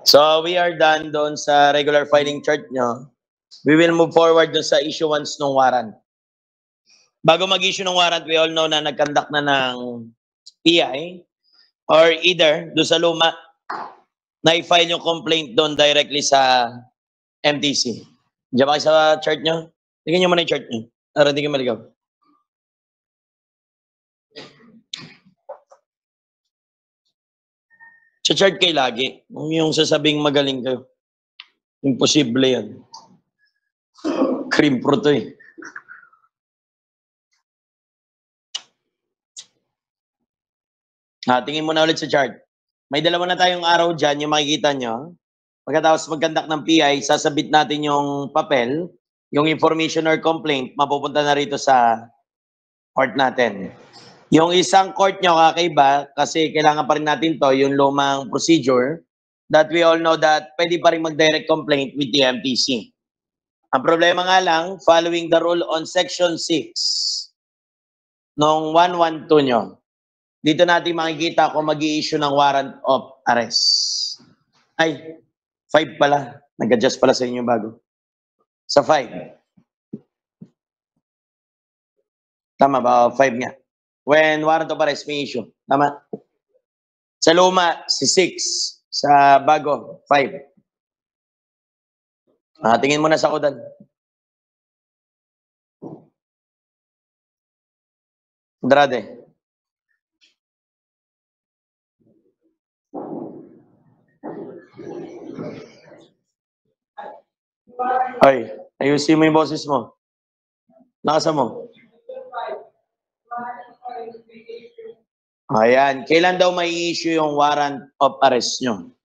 So we are done doon sa regular filing chart nyo. We will move forward doon sa issuance ng warrant. Bago mag-issue ng warrant, we all know na nag-conduct na ng PI or either doon sa luma na i-file yung complaint doon directly sa MTC. Diyan ba kayo sa chart nyo? Tingnan nyo muna yung chart nyo. Para hindi kayo maligaw. Sa chart kayo lagi. Yung sasabing magaling kayo. Imposible yan. Cream pro to eh. Tingin mo na ulit sa chart. May dalawa na tayong araw dyan, yung makikita nyo. Pagkatapos mag-conduct ng PI, sasabit natin yung papel, yung information or complaint, mapupunta na rito sa court natin. Yung isang court nyo kakaiba, kasi kailangan pa rin natin to, yung lumang procedure, that we all know that pwede pa rin mag-direct complaint with the MTC. Ang problema nga lang, following the rule on Section 6, nung 112 nyo, dito natin makikita kung mag-i-issue ng warrant of arrest. Ay, 5 pala. Nag-adjust pala sa inyo bago. Sa 5. Tama ba? 5 nga. When warrant of arrest may issue. Tama? Sa luma, si 6. Sa bago, 5. Tingin mo na sa kudan. Andrade. Ay, ayusin mo yung boses mo. Nakasan mo. Ayan. Kailan daw may issue yung warrant of arrest nyo?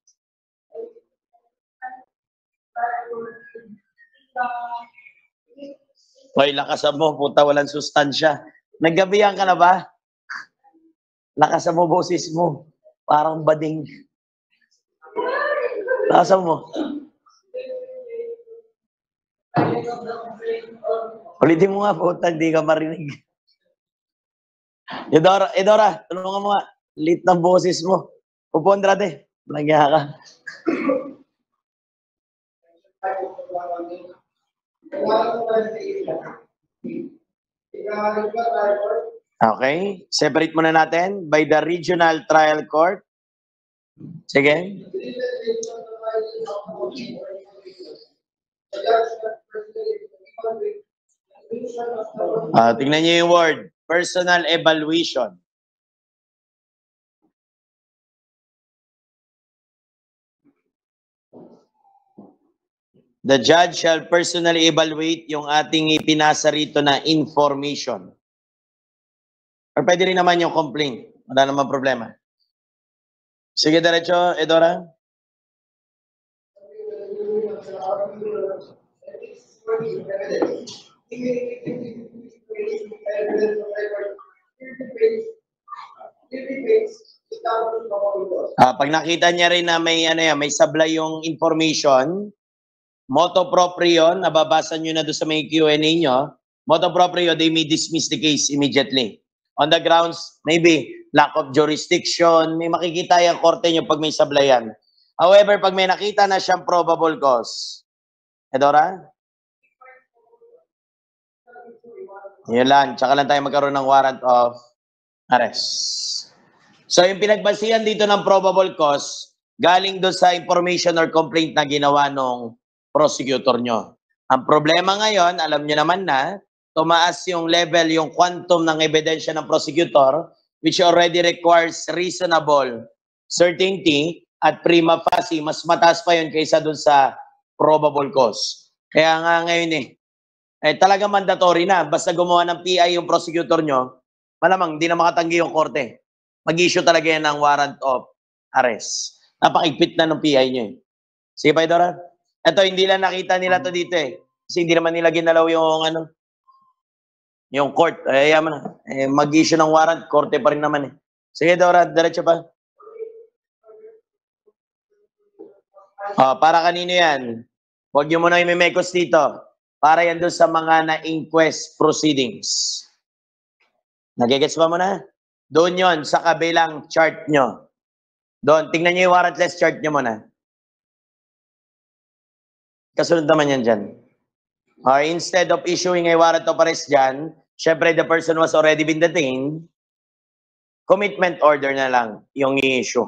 Ay, lakasan mo. Puta, walang sustansya. Naggabihan ka na ba? Lakasan mo boses mo. Parang bading. Lakasan mo. Ulitin mo nga, puta, hindi ka marinig. Edora, tulungan mo nga. Lit ng boses mo. Upo, Andrade. Nagya ka. Okay. Separate muna natin by the regional trial court. Sige. Tingnan niyo yung word. Personal evaluation. The judge shall personally evaluate yung ating ipinasa rito na information. Or pwede rin naman yung complaint. Wala naman problema. Sige, diretso, Edora. Pag nakita niya rin na may may sablay yung information, motu proprio, nababasa nyo na doon sa may Q&A nyo, motu proprio, they may dismiss the case immediately. On the grounds, maybe, lack of jurisdiction, may makikita yung korte nyo pag may sablayan. However, pag may nakita na siyang probable cause, Edora? Yun lang, tsaka lang tayo magkaroon ng warrant of arrest. So, yung pinagbasihan dito ng probable cause, galing doon sa information or complaint na ginawa nung prosecutor nyo. Ang problema ngayon, alam nyo naman na, tumaas yung level, yung quantum ng ebidensya ng prosecutor, which already requires reasonable certainty at prima facie, mas mataas pa yun kaysa dun sa probable cause. Kaya nga ngayon talaga mandatory na. Basta gumawa ng PI yung prosecutor nyo, malamang hindi na makatanggi yung korte. Mag-issue talaga yan ng warrant of arrest. Napakigpit na ng PI nyo eh. Sige pa, Dora? Ito, hindi lang nakita nila to dito eh. Kasi hindi naman nila ginalaw yung yung court. Yaman na. Mag-issue ng warrant, korte pa rin naman eh. Sige, Dora, diretso pa. Para kanino yan? Huwag nyo muna imimekos dito. Para yan doon sa mga na-inquest proceedings. Nagigets ba mo na? Doon yon sa kabilang chart nyo. Doon, tingnan nyo yung warrantless chart nyo muna. Kasunod naman yan dyan. Instead of issuing a warrant of arrest dyan, syempre the person was already been detained, commitment order na lang yung i-issue.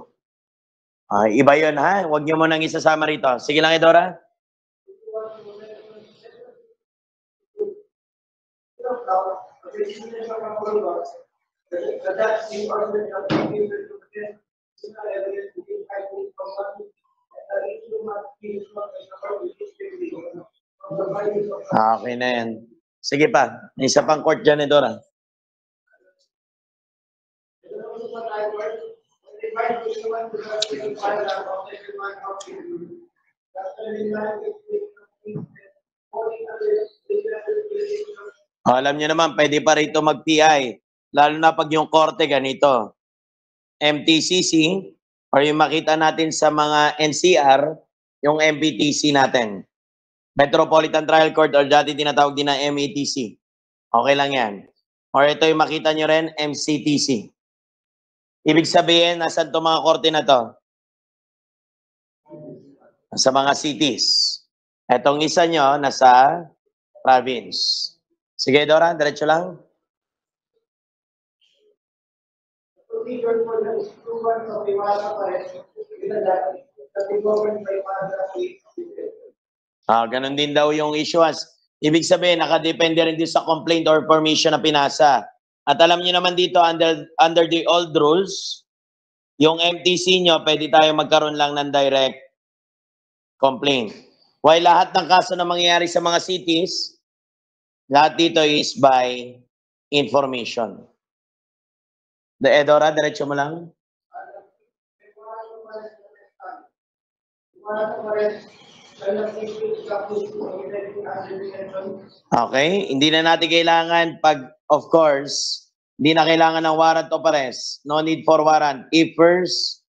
Iba yun ha, huwag nyo munang isasama rito. Sige lang, Edora. Okay na yan. Sige pa, may isa pang court dyan, Edora. Alam niyo naman, pwede pa rito mag-PI. Lalo na pag yung korte ganito. MTCC, or yung makita natin sa mga NCR, yung MPTC natin. Metropolitan Trial Court or dati tinatawag din na METC. Okay lang yan. Or ito yung makita nyo rin, MCTC. Ibig sabihin, nasan itong mga korte na to? Sa mga cities. Etong isa nyo, nasa province. Sige, Dora, diretso lang. Ganun din daw yung issuance. Ibig sabihin, nakadepende rin din sa complaint or permission na pinasa. At alam niyo naman dito, under the old rules, yung MTC nyo, pwede tayo magkaroon lang ng direct complaint. While lahat ng kaso na mangyayari sa mga cities, lahat dito is by information. Edora, diretso mo lang. Okay, hindi na natin kailangan of course, hindi na kailangan ng warrant of arrest. No need for warrant. If first,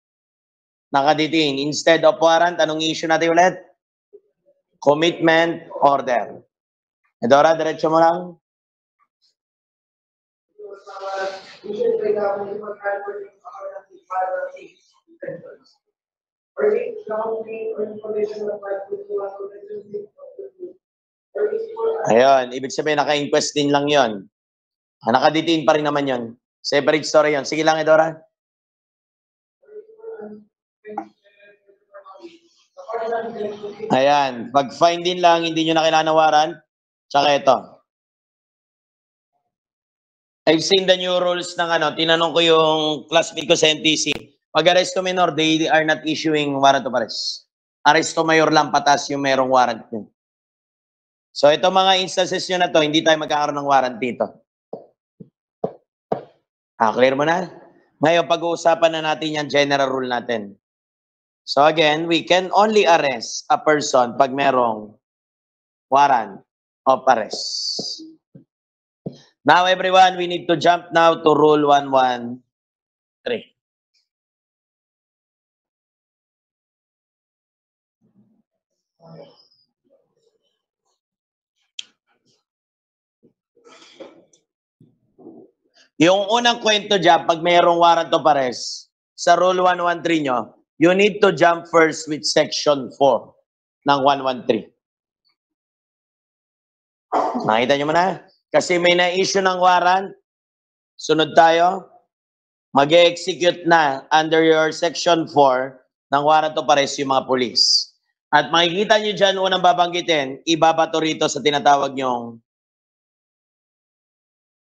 nakadetain. Instead of warrant, anong issue natin ulit? Commitment order. Edora, diretso mo lang. Ayun, ibig sabihin naka-inquest din lang yon. Naka-detain pa rin naman yon. Separate story yon. Sige lang, Edora. Ayan, pag fine din lang, hindi nyo na kailangan ng warrant. Tsaka ito. I've seen the new rules ng tinanong ko yung classmate ko sa NTC. Pag arresto minor, they are not issuing warrant of arrest. Arresto mayor lang patas yung merong warrant nyo. So ito mga instances nyo na to, hindi tayo magkakaroon ng warrant dito. Clear mo na? Ngayon, pag-uusapan na natin yung general rule natin. So again, we can only arrest a person pag merong warrant of arrest. Now everyone, we need to jump now to Rule 113. Yung unang kwento dyan, pag mayroong warrant of arrest, sa Rule 113 nyo, you need to jump first with Section 4 ng 113. Nakita nyo mo na? Kasi may na-issue ng warrant, sunod tayo, mag-execute na under your Section 4 ng warrant of arrest yung mga police. At makikita nyo dyan, unang babanggitin, ibabato rito sa tinatawag nyong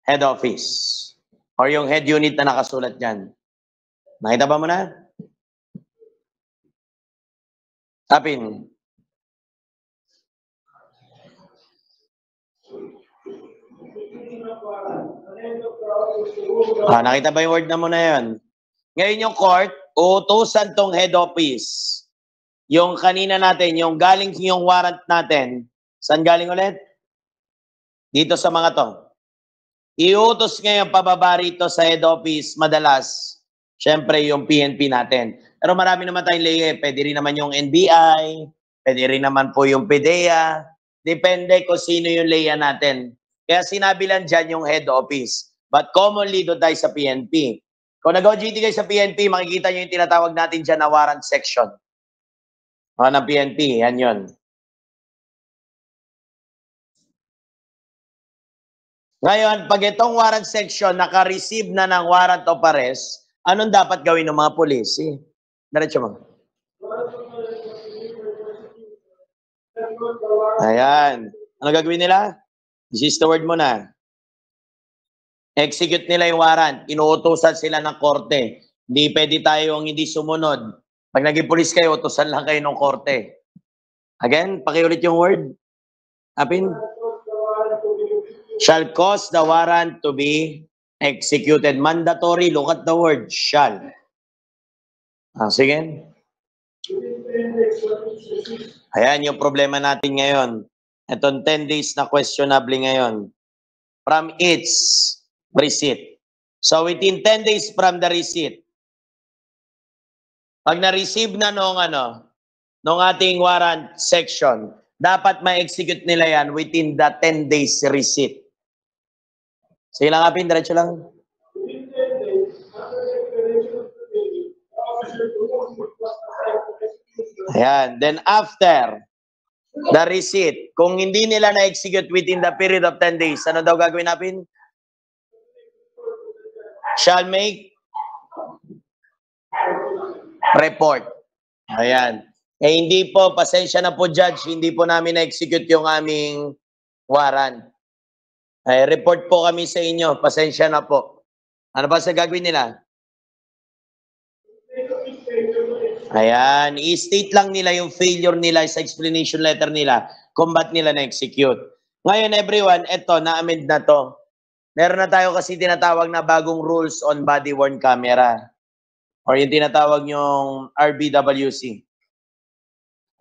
head office or yung head unit na nakasulat dyan. Nakita ba mo na? Tapin. Nakita ba yung word na mo na yun? Ngayon yung court, uutusan tong head office. Yung kanina natin, yung galing yung warrant natin, saan galing ulit? Dito sa mga to. Iutos ngayon pababa rito sa head office, madalas, syempre yung PNP natin. Pero marami naman tayong layer. Pwede rin naman yung NBI, pwede rin naman po yung PDEA. Depende kung sino yung layer natin. Kaya sinabi lang dyan yung head office. But commonly doon tayo sa PNP. Kung nag-OJT kayo sa PNP, makikita nyo yung tinatawag natin dyan na warrant section. Ng PNP, yan yun. Ngayon, pag itong warrant section naka-receive na ng warrant of arrest, anong dapat gawin ng mga pulis? Diretso mo. Ayan. Ano gagawin nila? This is the word mo na. Execute nila yung warrant. Inuutosan sila ng korte. Hindi pwede tayo ang hindi sumunod. Pag naging pulis kayo, utosan lang kayo ng korte. Again, pakiulit yung word. Apin? Shall cause the warrant to be executed. Mandatory, look at the word, shall. Sige. Ayan yung problema natin ngayon. Itong 10 days na questionable ngayon. From its receipt. So within 10 days from the receipt, pag na-receive na nung ating warrant section, dapat ma-execute nila yan within the 10 days receipt. Sige lang, Apin, diretso lang. Ayan. Then after the receipt, kung hindi nila na-execute within the period of 10 days, ano daw gagawin natin? Shall make report. Ayan. Hindi po, pasensya na po, Judge, hindi po namin na-execute yung aming warrant. Report po kami sa inyo, pasensya na po. Ano ba sa gagawin nila? Ayan, i-state lang nila yung failure nila sa explanation letter nila kung ba't nila na-execute. Ngayon, everyone, eto, na-amend na to. Meron na tayo kasi tinatawag na bagong rules on body-worn camera. Or yung tinatawag yung RBWC.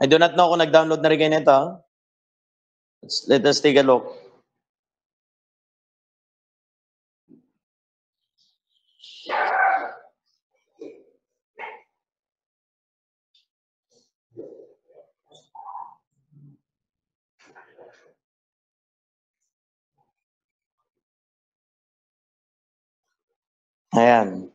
I do not know kung nag-download na rin kayo nito. Let us take a look. Ayan.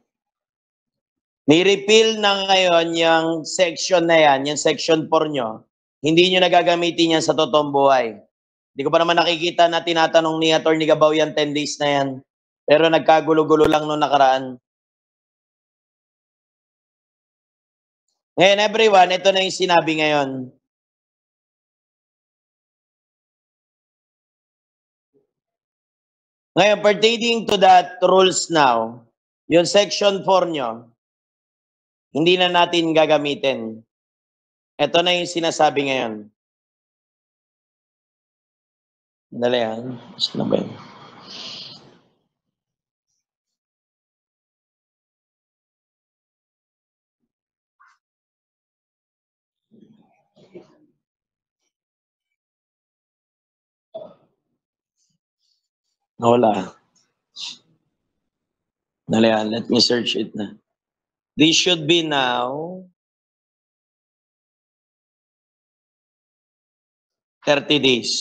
Ni-repeal na ngayon yung section na yan, yung section 4 nyo. Hindi nyo nagagamitin yan sa totoong buhay. Hindi ko pa naman nakikita na tinatanong ni Atty. Gabaw yan 10 days na yan. Pero nagkagulo-gulo lang nung nakaraan. Ngayon, everyone, ito na yung sinabi ngayon. Ngayon, pertaining to that rules now, yung section 4 nyo, hindi na natin gagamitin. Ito na yung sinasabi ngayon. Dali yan. Saan na ba yun? Wala. Dali yan. Let me search it na. This should be now 30 days.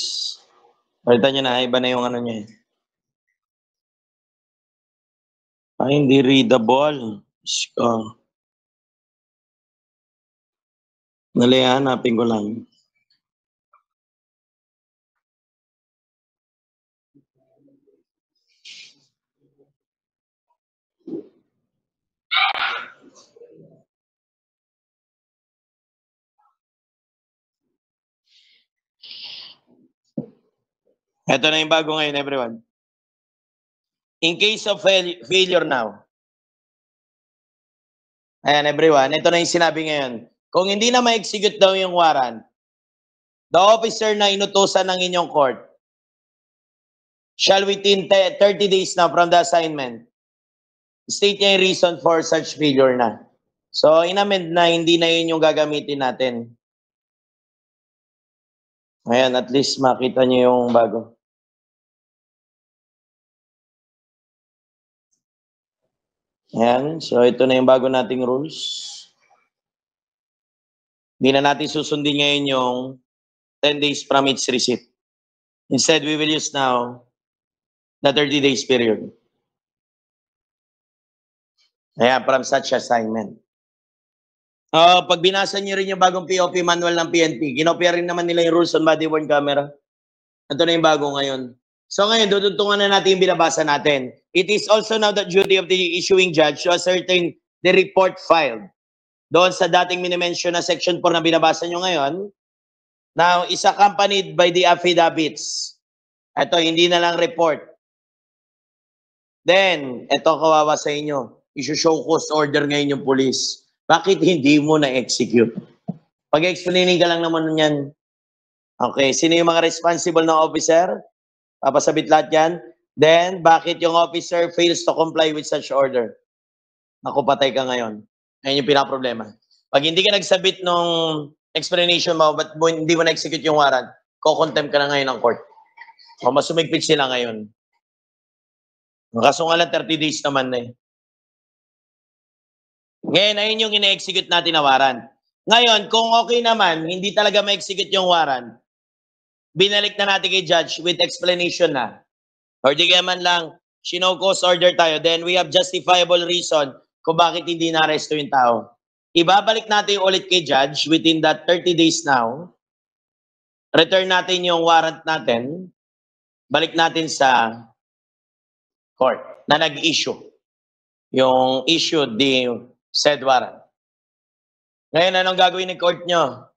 Palitan nyo na, iba na yung ano niya. Ay, hindi readable. Dali, hanapin ko lang. Ito na yung bago ngayon, everyone. In case of failure now. Ayan, everyone. Ito na yung sinabi ngayon. Kung hindi na ma-execute daw yung warrant, the officer na inutusan ng inyong court shall within 30 days now from the assignment state niya yung reason for such failure na. So, inamend na hindi na yun yung gagamitin natin. Ayan, at least makita niyo yung bago. Ayan, so ito na yung bago nating rules. Hindi na natin susundin ngayon yung 10 days from its receipt. Instead, we will use now the 30 days period. Ayan, from such assignment. Pag binasa niyo rin yung bagong POP manual ng PNP, kinopya rin naman nila yung rules on body-worn camera. Ito na yung bago ngayon. So ngayon, dudugtungan na natin yung binabasa natin. It is also now the duty of the issuing judge to ascertain the report filed. Doon sa dating minimension na section 4 na binabasa nyo ngayon, now is accompanied by the affidavits. Ito, hindi na lang report. Then, ito kawawa sa inyo. Issue-show cause order ngayon yung police. Bakit hindi mo na-execute? Pag-explaining ka lang naman yan. Okay, sino yung mga responsible na officer? Papasabit lahat yan. Then, bakit yung officer fails to comply with such order? Naku, patay ka ngayon. Ayun yung pinaproblema. Pag hindi ka nagsabit nung explanation mo, but hindi mo na-execute yung warrant, ko-contempt ka na ngayon ng court. O masumigpit sila ngayon. Kaso nga lang 30 days naman na eh. Ngayon, ayun yung ina-execute natin na warrant. Ngayon, kung okay naman, hindi talaga ma-execute yung warrant, binalik na natin kay judge with explanation na. Or di kaya man lang, no cause order tayo, then we have justifiable reason kung bakit hindi na-arresto yung tao. Ibabalik natin ulit kay judge within that 30 days now. Return natin yung warrant natin. Balik natin sa court na nag-issue. Yung issue the said warrant. Ngayon, anong gagawin ng court nyo?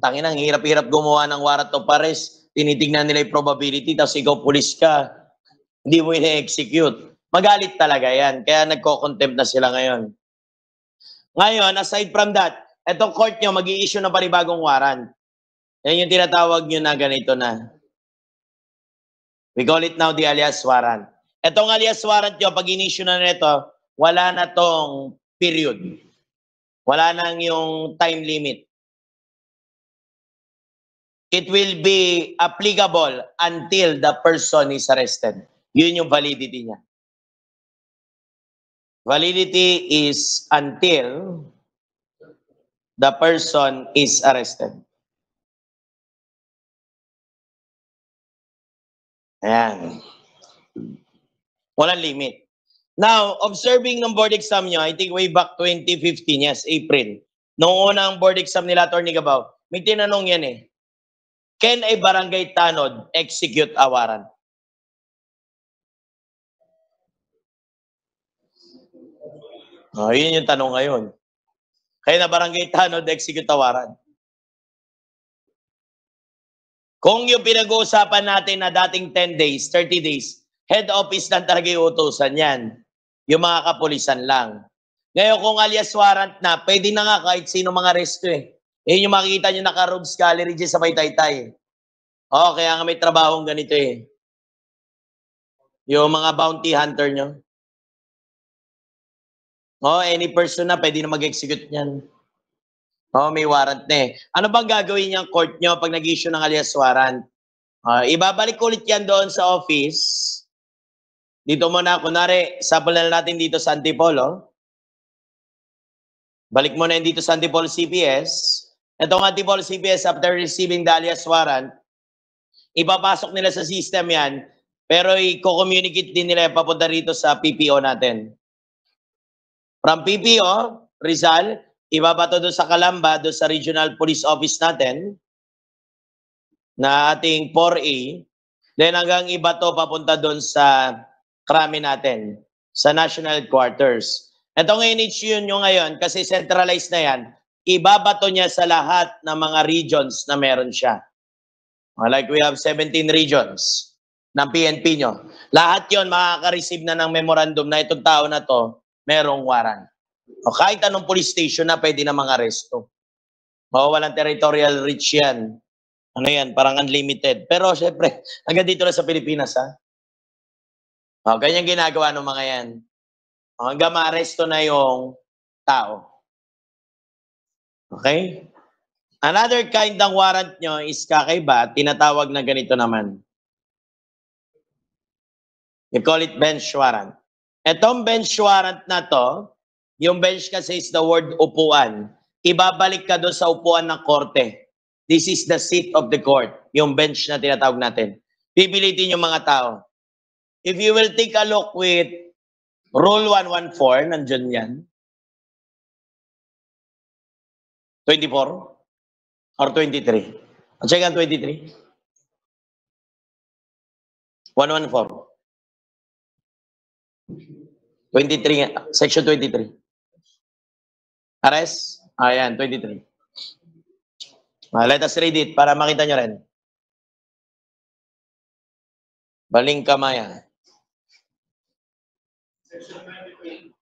Tanginang, hirap-hirap gumawa ng warrant of arrest. Tinitignan nila yung probability, tapos ikaw pulis ka. Hindi mo ina-execute. Magalit talaga yan. Kaya nagko-contempt na sila ngayon. Ngayon, aside from that, etong court nyo mag-i-issue ng panibagong warrant. Yan yung tinatawag nyo na ganito na. We call it now the alias warrant. Etong alias warrant nyo, pag in-issue na nito, wala na tong period. Wala nang yung time limit. It will be applicable until the person is arrested. Yun yung validity niya. Validity is until the person is arrested. Ayan. Walang limit. Now, observing ng board exam nyo, I think way back 2015, yes, April. Noong unang board exam nila, Atty. Gabaw, may tinanong yan eh. Can a barangay tanod execute a warrant? Oh, yun yung tanong ngayon. Kaya na barangay tanod execute a warrant? Kung yung pinag-uusapan natin na dating 10 days, 30 days, head office lang talaga yung utusan yan. Yung mga kapulisan lang. Ngayon, kung alias warrant na, pwede na nga kahit sino mga resto eh. Yun yung makikita nyo naka-rogues gallery dyan sa may Taytay. Oo, kaya nga may trabahong ganito eh. Yung mga bounty hunter nyo. Oo, any person na pwede na mag-execute niyan. Oo, may warrant na eh. Ano bang gagawin niyang court nyo pag nag-issue ng alias warrant? Ibabalik ulit yan doon sa office. Dito muna, kunwari, sample na natin dito sa Antipolo. Balik mo na yun dito sa Antipolo CPS. Itong Antipolo CPS, after receiving the alias warrant, ipapasok nila sa system yan, pero i-communicate din nila papunta rito sa PPO natin. From PPO, Rizal, ibabato doon sa Calamba, doon sa Regional Police Office natin, na ating 4A, then hanggang ibato papunta doon sa krami natin, sa National Headquarters. Ito ngayon issue nyo ngayon, kasi centralized na yan, ibabato niya sa lahat ng mga regions na meron siya. Like we have 17 regions ng PNP nyo. Lahat yon makaka-receive na ng memorandum na itong tao na to, merong warrant. O kahit anong police station na pwede na mga aresto. O walang territorial reach yan. Ano yan, parang unlimited. Pero syempre, hanggang dito na sa Pilipinas ha. O, ganyan ginagawa ng mga yan. O, hanggang ma-aresto na yung tao. Okay? Another kind ng warrant nyo is kakaiba, tinatawag na ganito naman. You call it bench warrant. Etong bench warrant na to, yung bench kasi is the word upuan. Ibabalik ka doon sa upuan ng korte. This is the seat of the court. Yung bench na tinatawag natin. Pipilitin yung mga tao. If you will take a look with Rule 114, nandyan yan. 24 or 23? Check ang 23. 114. 23, section 23. Arrest? Ayan, 23. Let us read it para makita nyo rin. Baling kamaya. Section 23.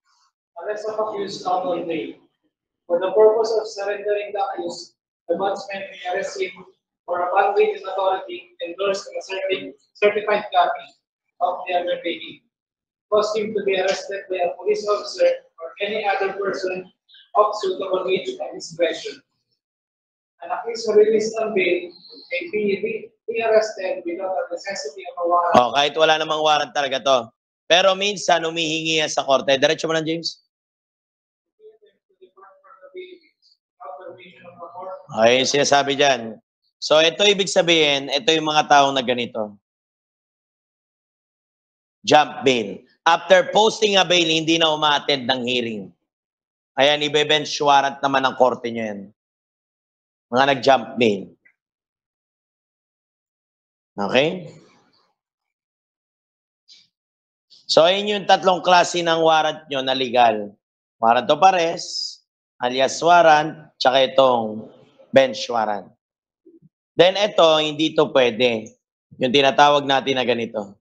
Arrest of accused not on bail. For the purpose of surrendering the accused, the bondsman may arrest him for a bonding authority endorsed in a certified copy of the undertaking. Cause him to be arrested by a police officer or any other person of suitable age and discretion. An accused released on bail may be arrested without the necessity of a warrant. Oh, kahit wala namang warrant talaga to. Pero minsan, humihingi yan sa korte. Diretso mo lang, James. Okay, sinasabi dyan. So, ito ibig sabihin, ito yung mga taong na ganito. Jump bail. After posting a bail, hindi na uma-attend ng hearing. Ayan, ibe-bench warrant naman ng korte nyo yan. Mga nag-jump bail. Okay? So, ayun yung tatlong klase ng warrant nyo na legal. Warrant of arrest, alias warrant, tsaka itong bench warrant. Then ito, hindi to pwede. Yung tinatawag natin na ganito.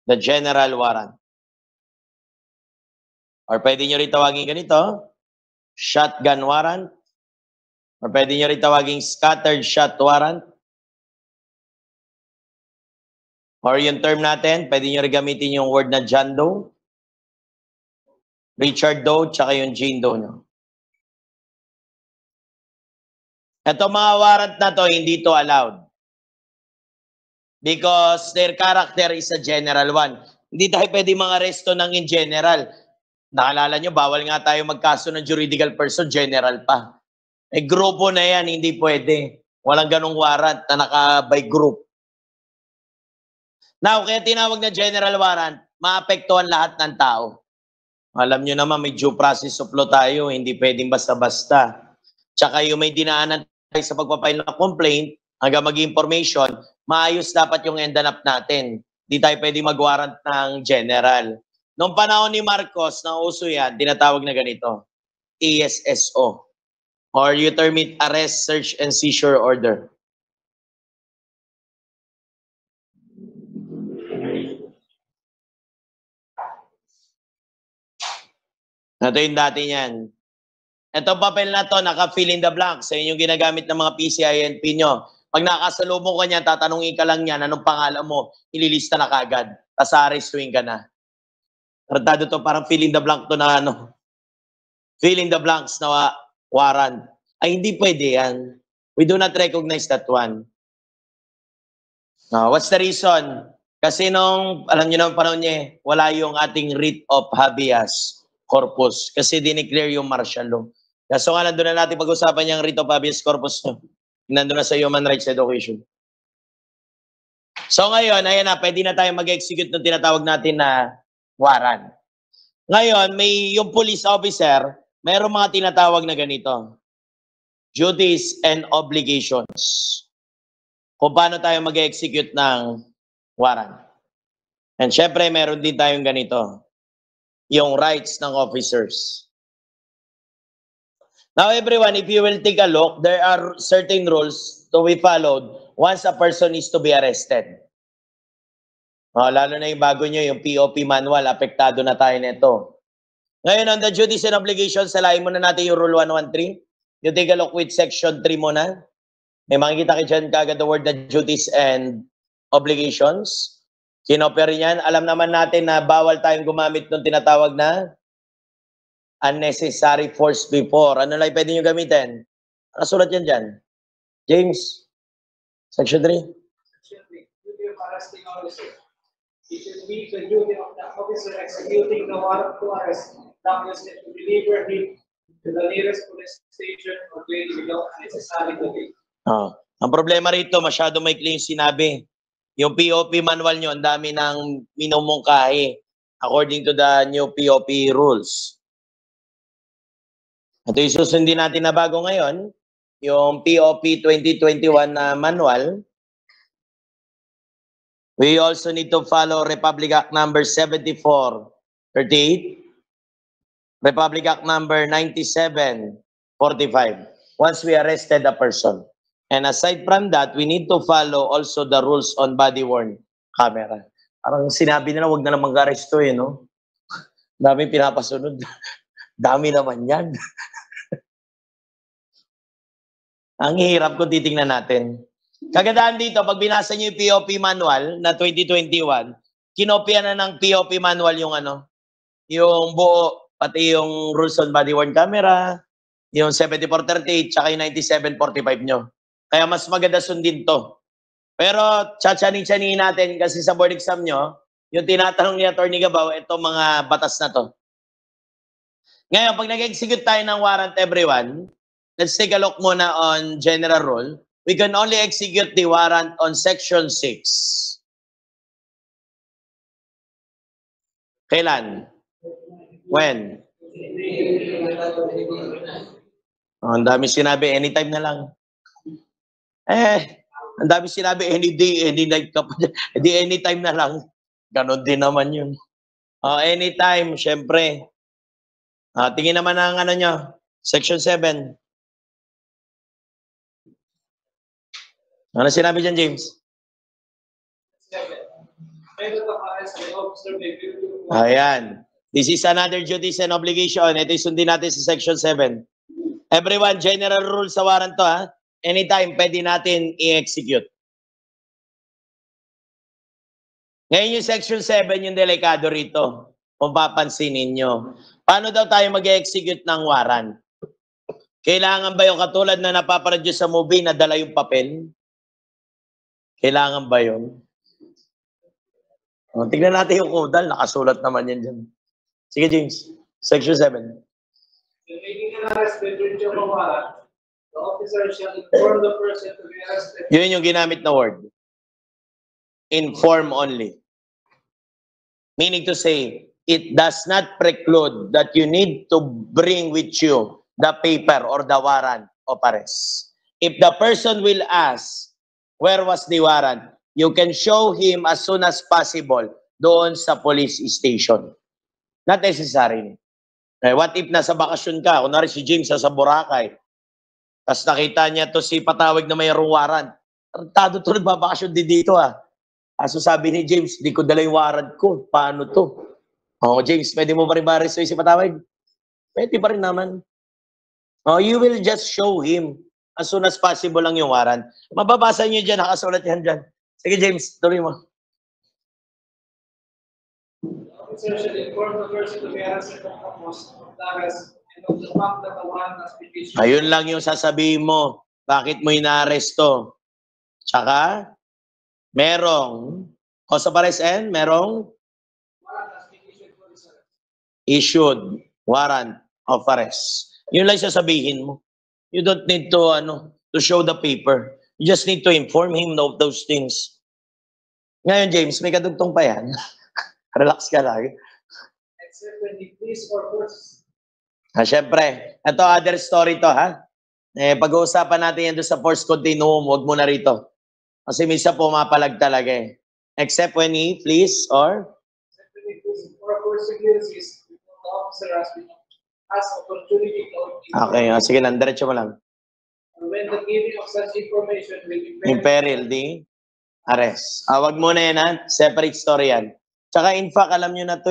The general warrant. Or pwede nyo rin tawagin ganito, shotgun warrant. Or pwede nyo rin tawagin scattered shot warrant. Or yung term natin, pwede nyo rin gamitin yung word na John Doe, Richard Doe, tsaka yung Jane Doe. No? Ito mga warrant na to, hindi to allowed. Because their character is a general one. Hindi tayo pwede mga aresto ng in general. Nakalala nyo, bawal nga tayo magkaso ng juridical person, general pa. Eh, grupo na yan, hindi pwede. Walang ganong warrant na naka-by group. Now, kaya tinawag na general warrant, maapektuhan lahat ng tao. Alam nyo naman, may due process of law tayo, hindi pwedeng basta-basta. Tsaka yung may dinaanan tayo sa pagpapail ng complaint, hanggang mag-information, maayos dapat yung end up natin. Hindi tayo pwedeng mag-warrant ng general. Noong panahon ni Marcos, na uso yan, tinatawag na ganito, ASSO. Or you term it Arrest, Search, and Seizure Order. Ito yung dati niyan. Ito papel na to, naka-fill in the blank sa inyong ginagamit ng mga PCINP nyo. Pag nakasalubong ka niya, tatanungin ka lang niyan, anong pangalan mo, ililista na kagad. Tapos arestuin ka na. Tratado to, parang fill in the blank to na ano. Fill in the blanks na warrant. Ay, hindi pwede yan. We do not recognize that one. What's the reason? Kasi nung, alam niyo naman panahon niya, wala yung ating writ of habeas corpus. Kasi dineclare yung martial law. Kaso nga, nandun na natin pag-usapan yung writ of habeas corpus. Nandun na sa Human Rights Education. So ngayon, ayan na, pwede na tayo mag-execute ng tinatawag natin na warrant. Ngayon, may yung police officer, mayroong mga tinatawag na ganito. Duties and obligations. Kung paano tayo mag-execute ng warrant. And syempre, meron din tayong ganito. Yung rights ng officers. Now everyone, if you will take a look, there are certain rules to be followed once a person is to be arrested. Lalo na yung bago nyo, yung POP manual, apektado na tayo nito. Ngayon, on the duties and obligations, salahin muna natin yung Rule 113. You take a look with Section 3 muna. May makikita kayo dyan kagad the word na duties and obligations. Kinopera niyan. Alam naman natin na bawal tayong gumamit ng tinatawag na unnecessary force before. Ano lang pwede nyo gamitin? Nakasulat yan dyan. James, Section 3. Section 3, duty of arresting officer. It should be the duty of the officer executing the warrant to arrest the officer to deliver him to the nearest police station or jail without necessary delay. Ang problema rito, masyado maikli yung sinabi. Yung POP manual nyo, ang dami ng minumungkahi according to the new POP rules. Ito yung susundin natin na bago ngayon, yung POP 2021 na manual. We also need to follow Republic Act number 7438, Republic Act number 9745, once we arrested a person. And aside from that, we need to follow also the rules on body-worn camera. Parang sinabi nila, wag na lang mag-aresto eh, no? Dami pinapasunod. Dami naman yan. Ang hirap kung titingnan natin. Kagandahan dito, pag binasa niyo yung POP manual na 2021, kinopya na ng POP manual yung yung buo, pati yung rules on body-worn camera, yung 7438, tsaka yung 9745 nyo. Kaya mas maganda sundin to. Pero tsatsani-tsaniin natin kasi sa board exam nyo, yung tinatanong ni Atty. Gabaw, itong mga batas na to. Ngayon, pag nag-execute tayo ng warrant, everyone, let's take a look muna on general rule. We can only execute the warrant on section 6. Kailan? When? Oh, ang dami sinabi, anytime na lang. Ang dami sinabi, any day, any night ka pa. Hindi, anytime na lang. Ganon din naman yun. Anytime, syempre. Tingin naman ang nyo, section 7. Ano sinabi dyan, James? Ayan. This is another duties and obligation. Ito yung sundin natin sa section 7. Everyone, general rule sa warrant to, ha? Anytime, pwede natin i-execute. Ngayon yung section 7, yung delikado rito. Kung papansinin nyo. Paano daw tayo mag-execute ng warrant? Kailangan ba yung katulad na napaproduce sa movie na dala yung papel? Kailangan ba yun? Tignan natin yung kodal. Nakasulat naman yan dyan. Sige, James. Section 7. In making an arrest by virtue of a warrant, the officer shall inform the person to be arrested. Yun yung ginamit na word. Inform only. Meaning to say, it does not preclude that you need to bring with you the paper or the warrant of arrest. If the person will ask, where was the warrant? You can show him as soon as possible doon sa police station. Not necessary. What if nasa bakasyon ka? Kunwari si James sa Boracay. Tapos nakita niya to si Patawag na mayroong warrant. Tarantado to, nagbabakasyon din dito Kaso sabi ni James, di ko dala yung warrant ko. Paano to? James, pwede mo pa rin ma-arresto si Patawag? Pwede pa rin naman. You will just show him as soon as possible lang yung warrant. Mababasa niyo dyan, nakasulat yan dyan. Sige James, tuloy mo. Officer should inform the person to be arrested of the arrest and of the fact that the warrant has been issued. Ayun lang yung sasabihin mo. Bakit mo inaaresto? Tsaka, merong, cause of arrest and merong Warrant has been issued for this arrest. issued warrant of arrest. Yun lang sasabihin mo. You don't need to, to show the paper. You just need to inform him of those things. Ngayon, James, may kadugtong pa yan. Relax ka lang. Except when the police or force. Siyempre, ito other story to, pag-uusapan natin yan doon sa force continuum, huwag mo na rito. Kasi minsan pumapalag talaga Except when he flees or? Except when the police or force securities, the officer has opportunity to. Okay, sige lang, diretso mo lang. When the giving of such information will Imperil the arrest. Wag mo na yan separate story yan. Tsaka in fact, alam nyo na to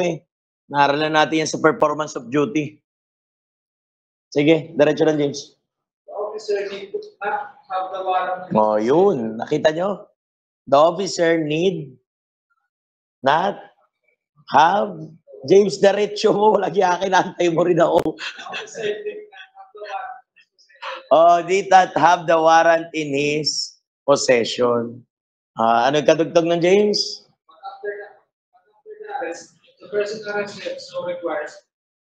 Naaralan natin yan sa performance of duty. Sige, diretso lang James. The officer need to not have the warrant. Yun. Nakita nyo? The officer need not have James, diretso mo. Lagi akin, antay mo rin ako. The officer need not have the warrant. Did not have the warrant in his possession. Ano yung kadugtog ng James? But after the arrest, the person arrested so requires,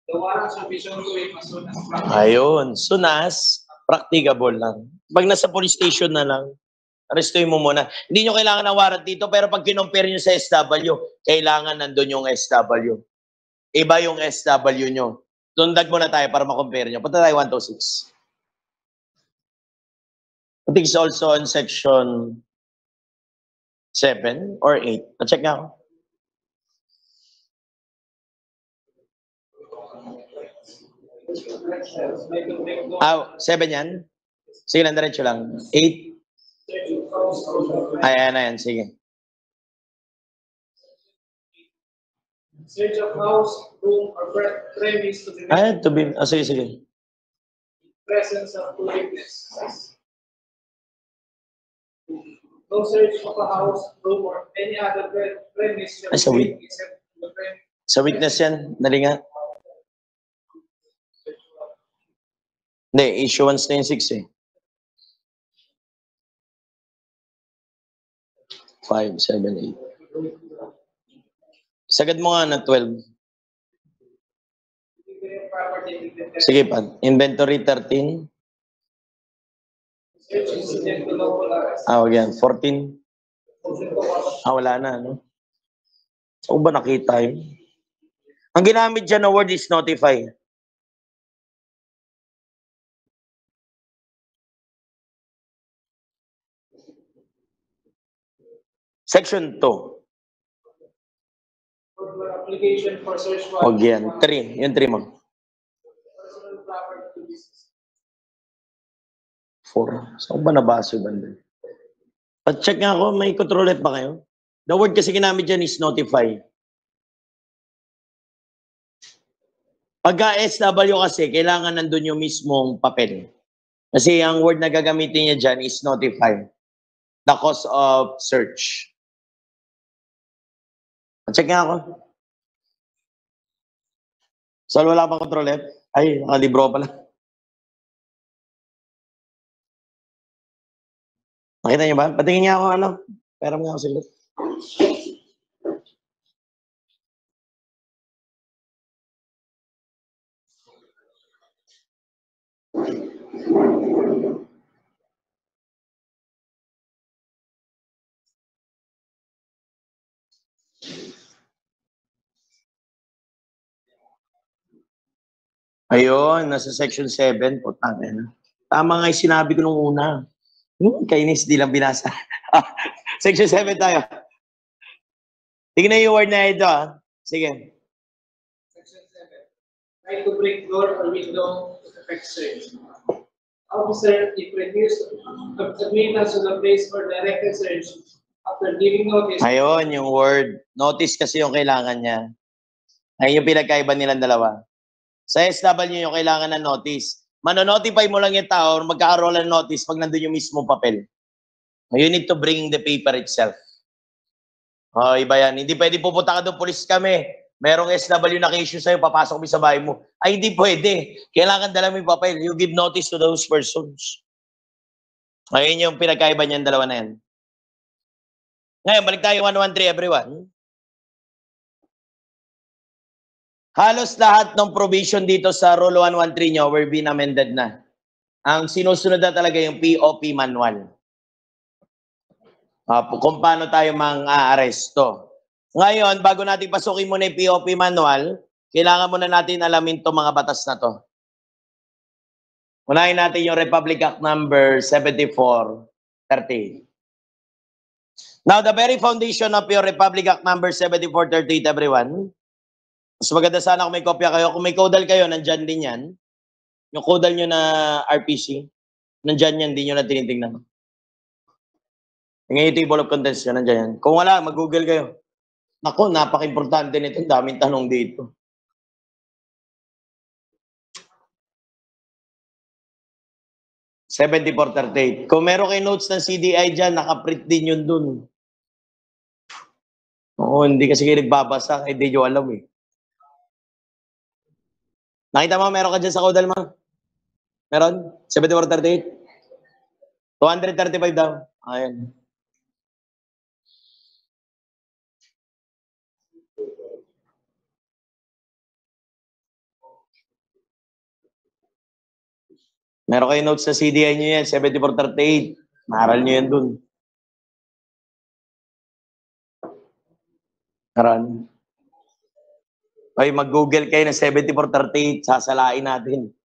the warrant shall be shown to him as soon as practicable. Ayun. Soon as practicable lang. Pag nasa police station na lang, arrestuin mo muna. Hindi nyo kailangan ng warrant dito, pero pag kinompare nyo sa SW, kailangan nandun yung SW. Iba yung SW nyo. Tundag muna tayo para makompare nyo. Punta tayo 126. I think it's also in section 7 or 8? Pa-check nga ako. Ah, 7 yan? Sige lang, diretso lang. 8? Ayan, sige. Search of house, room, or premise to be Sige. presence of two witnesses. No search of a house, room, or any other premise shall Ay, sa be made except the premise. Sa witness yan, dali nga. Hindi, issuance na yung 6 eh. 5, 7, 8. Sagad mo nga na 12. Sige pa. Inventory 13. Search incident to lawful arrest. Wag yan. 14. Wala na, no? Saan ba nakita yun? Ang ginamit dyan na word is notify. Section 2. Application for search Wag yan. 3. Yung 3 mo. Personal property business. 4. Saan ba nabasa ba? At check nga ako, may control F ba kayo? The word kasi ginamit dyan is notify. Pagka SW kasi, kailangan nandun yung mismong papel. Kasi ang word na gagamitin niya dyan is notify. The cause of search. Check nga ako. So, wala pang control F? Ay, nakalibro pala. Nakita niyo ba? Patingin niya ako, ano? Pera mo nga ako siguro. Ayun, nasa section 7. Putang ina. Tama nga yung sinabi ko nung una. Kainis, di lang binasa. Section 7 tayo. Tingnan yung word na ito, ah. Sige. Section 7. Try to break door or window to effect search. Officer, if refused admittance to the place for directed search after giving notice. Ayun, yung word. Notice kasi yung kailangan niya. Ayun yung pinagkaiba nilang dalawa. Sa SW yung kailangan ng notice. Mano-notify mo lang yung tao or magkakaroon ng notice pag nandun yung mismong papel. You need to bring the paper itself. Iba yan. Hindi pwede pupunta ka doon, police kami. Merong SW na issue sa'yo, papasok mo sa bahay mo. Ay, hindi pwede. Kailangan dala mo yung papel. You give notice to those persons. Ayun yung pinagkaiba niyan, dalawa na yan. Ngayon, balik tayo 113, everyone. Halos lahat ng provision dito sa Rule 113 nyo were been amended na. Ang sinusunod na talaga yung POP manual. Kung paano tayo mang-aaresto. Ngayon, bago natin pasukin muna yung POP manual, kailangan muna natin alamin itong mga batas na to. Unahin natin yung Republic Act number 7438. Now, the very foundation of your Republic Act number 7438, everyone, mas maganda sana kung may kopya kayo. Kung may caudal kayo, nandyan din yan. Yung caudal nyo na RPC, nandyan yan, hindi nyo na tinitingnan. Ngayon, table of contents nyo, nandyan yan. Kung wala, mag-google kayo. Naku, napaka-importante nito. Daming tanong dito. $74.38. Kung meron kayo notes ng CDI dyan, nakaprint din yun dun. Oo, hindi kasi kayo nagbabasa. Hindi nyo alam eh. Nakita mo, meron ka dyan sa caudal mo? Meron? 74.38? 235 daw. Ayan. Meron kayo notes sa CDI nyo yan, 74.38. Maharal nyo yan dun. Meron. Ay, mag-google kayo ng 74.38, sasalain natin.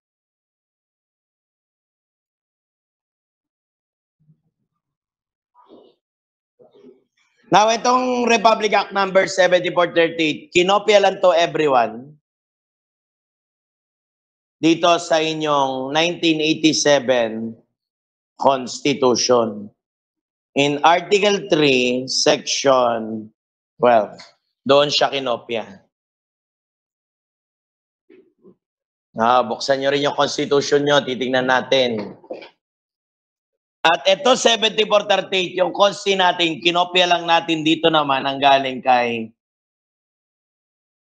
Now, itong Republic Act number 7438, kinopya lang to everyone dito sa inyong 1987 Constitution. In Article 3, Section 12, doon siya kinopya. Buksan nyo rin yung Constitution nyo, titingnan natin. At ito 7438, yung consti natin, kinopya lang natin dito naman ang galing kay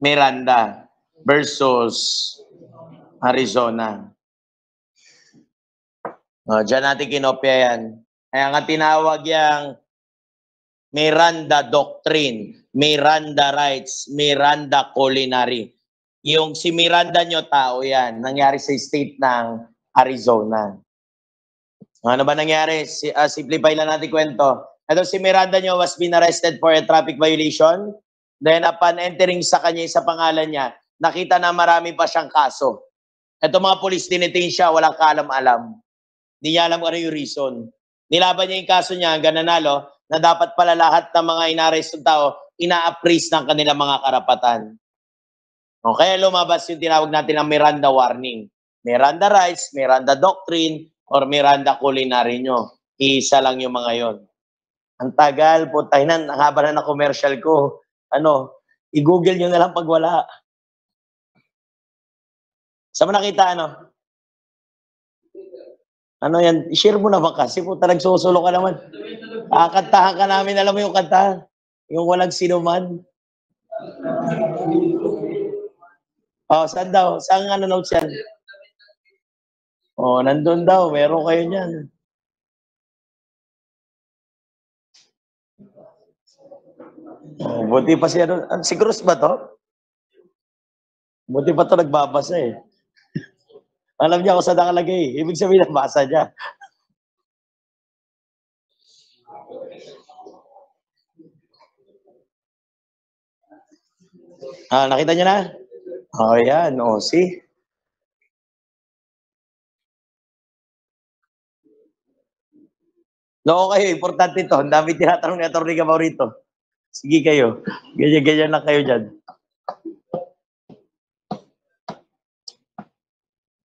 Miranda versus Arizona. Diyan natin kinopya yan. Kaya nga tinawag yang Miranda Doctrine, Miranda Rights, Miranda Culinary. Yung si Miranda nyo, tao yan. Nangyari sa state ng Arizona. Ano ba nangyari? Simplify lang natin kwento. Ito si Miranda nyo was been arrested for a traffic violation. Then upon entering sa kanya sa pangalan niya, nakita na marami pa siyang kaso. Ito mga police, dinitain siya, walang kaalam-alam. Hindi niya alam ano yung reason. Nilaban niya yung kaso niya hanggang nanalo na dapat pala lahat ng mga inaarest ng tao, ina-appraise ng kanilang mga karapatan. Okay, lumabas yung tinawag natin ng Miranda Warning. Miranda Rights, Miranda Doctrine, or Miranda Culinary nyo. Isa lang yung mga yon. Ang tagal po, tayo na, haba na commercial ko. I-google nyo na lang pag wala. Saan mo nakita, Ano yan? I-share mo naman kasi po talagang susulo ka naman. Kakantahan ka namin, alam mo yung kanta? Yung walang sinuman. Saan daw? Saan notes yan? Nandun daw. Meron kayo niyan. Buti pa siya. Si Cruz ba to? Buti pa to nagbabasa eh. Alam niya kung saan nakalagay. Ibig sabihin, nabasa niya. Nakita niyo na? Yan. See? No, kayo. Importante to. Ang dami tinatanong ni Atty. Gabaurito. Sige kayo. Ganyan-ganyan lang kayo dyan.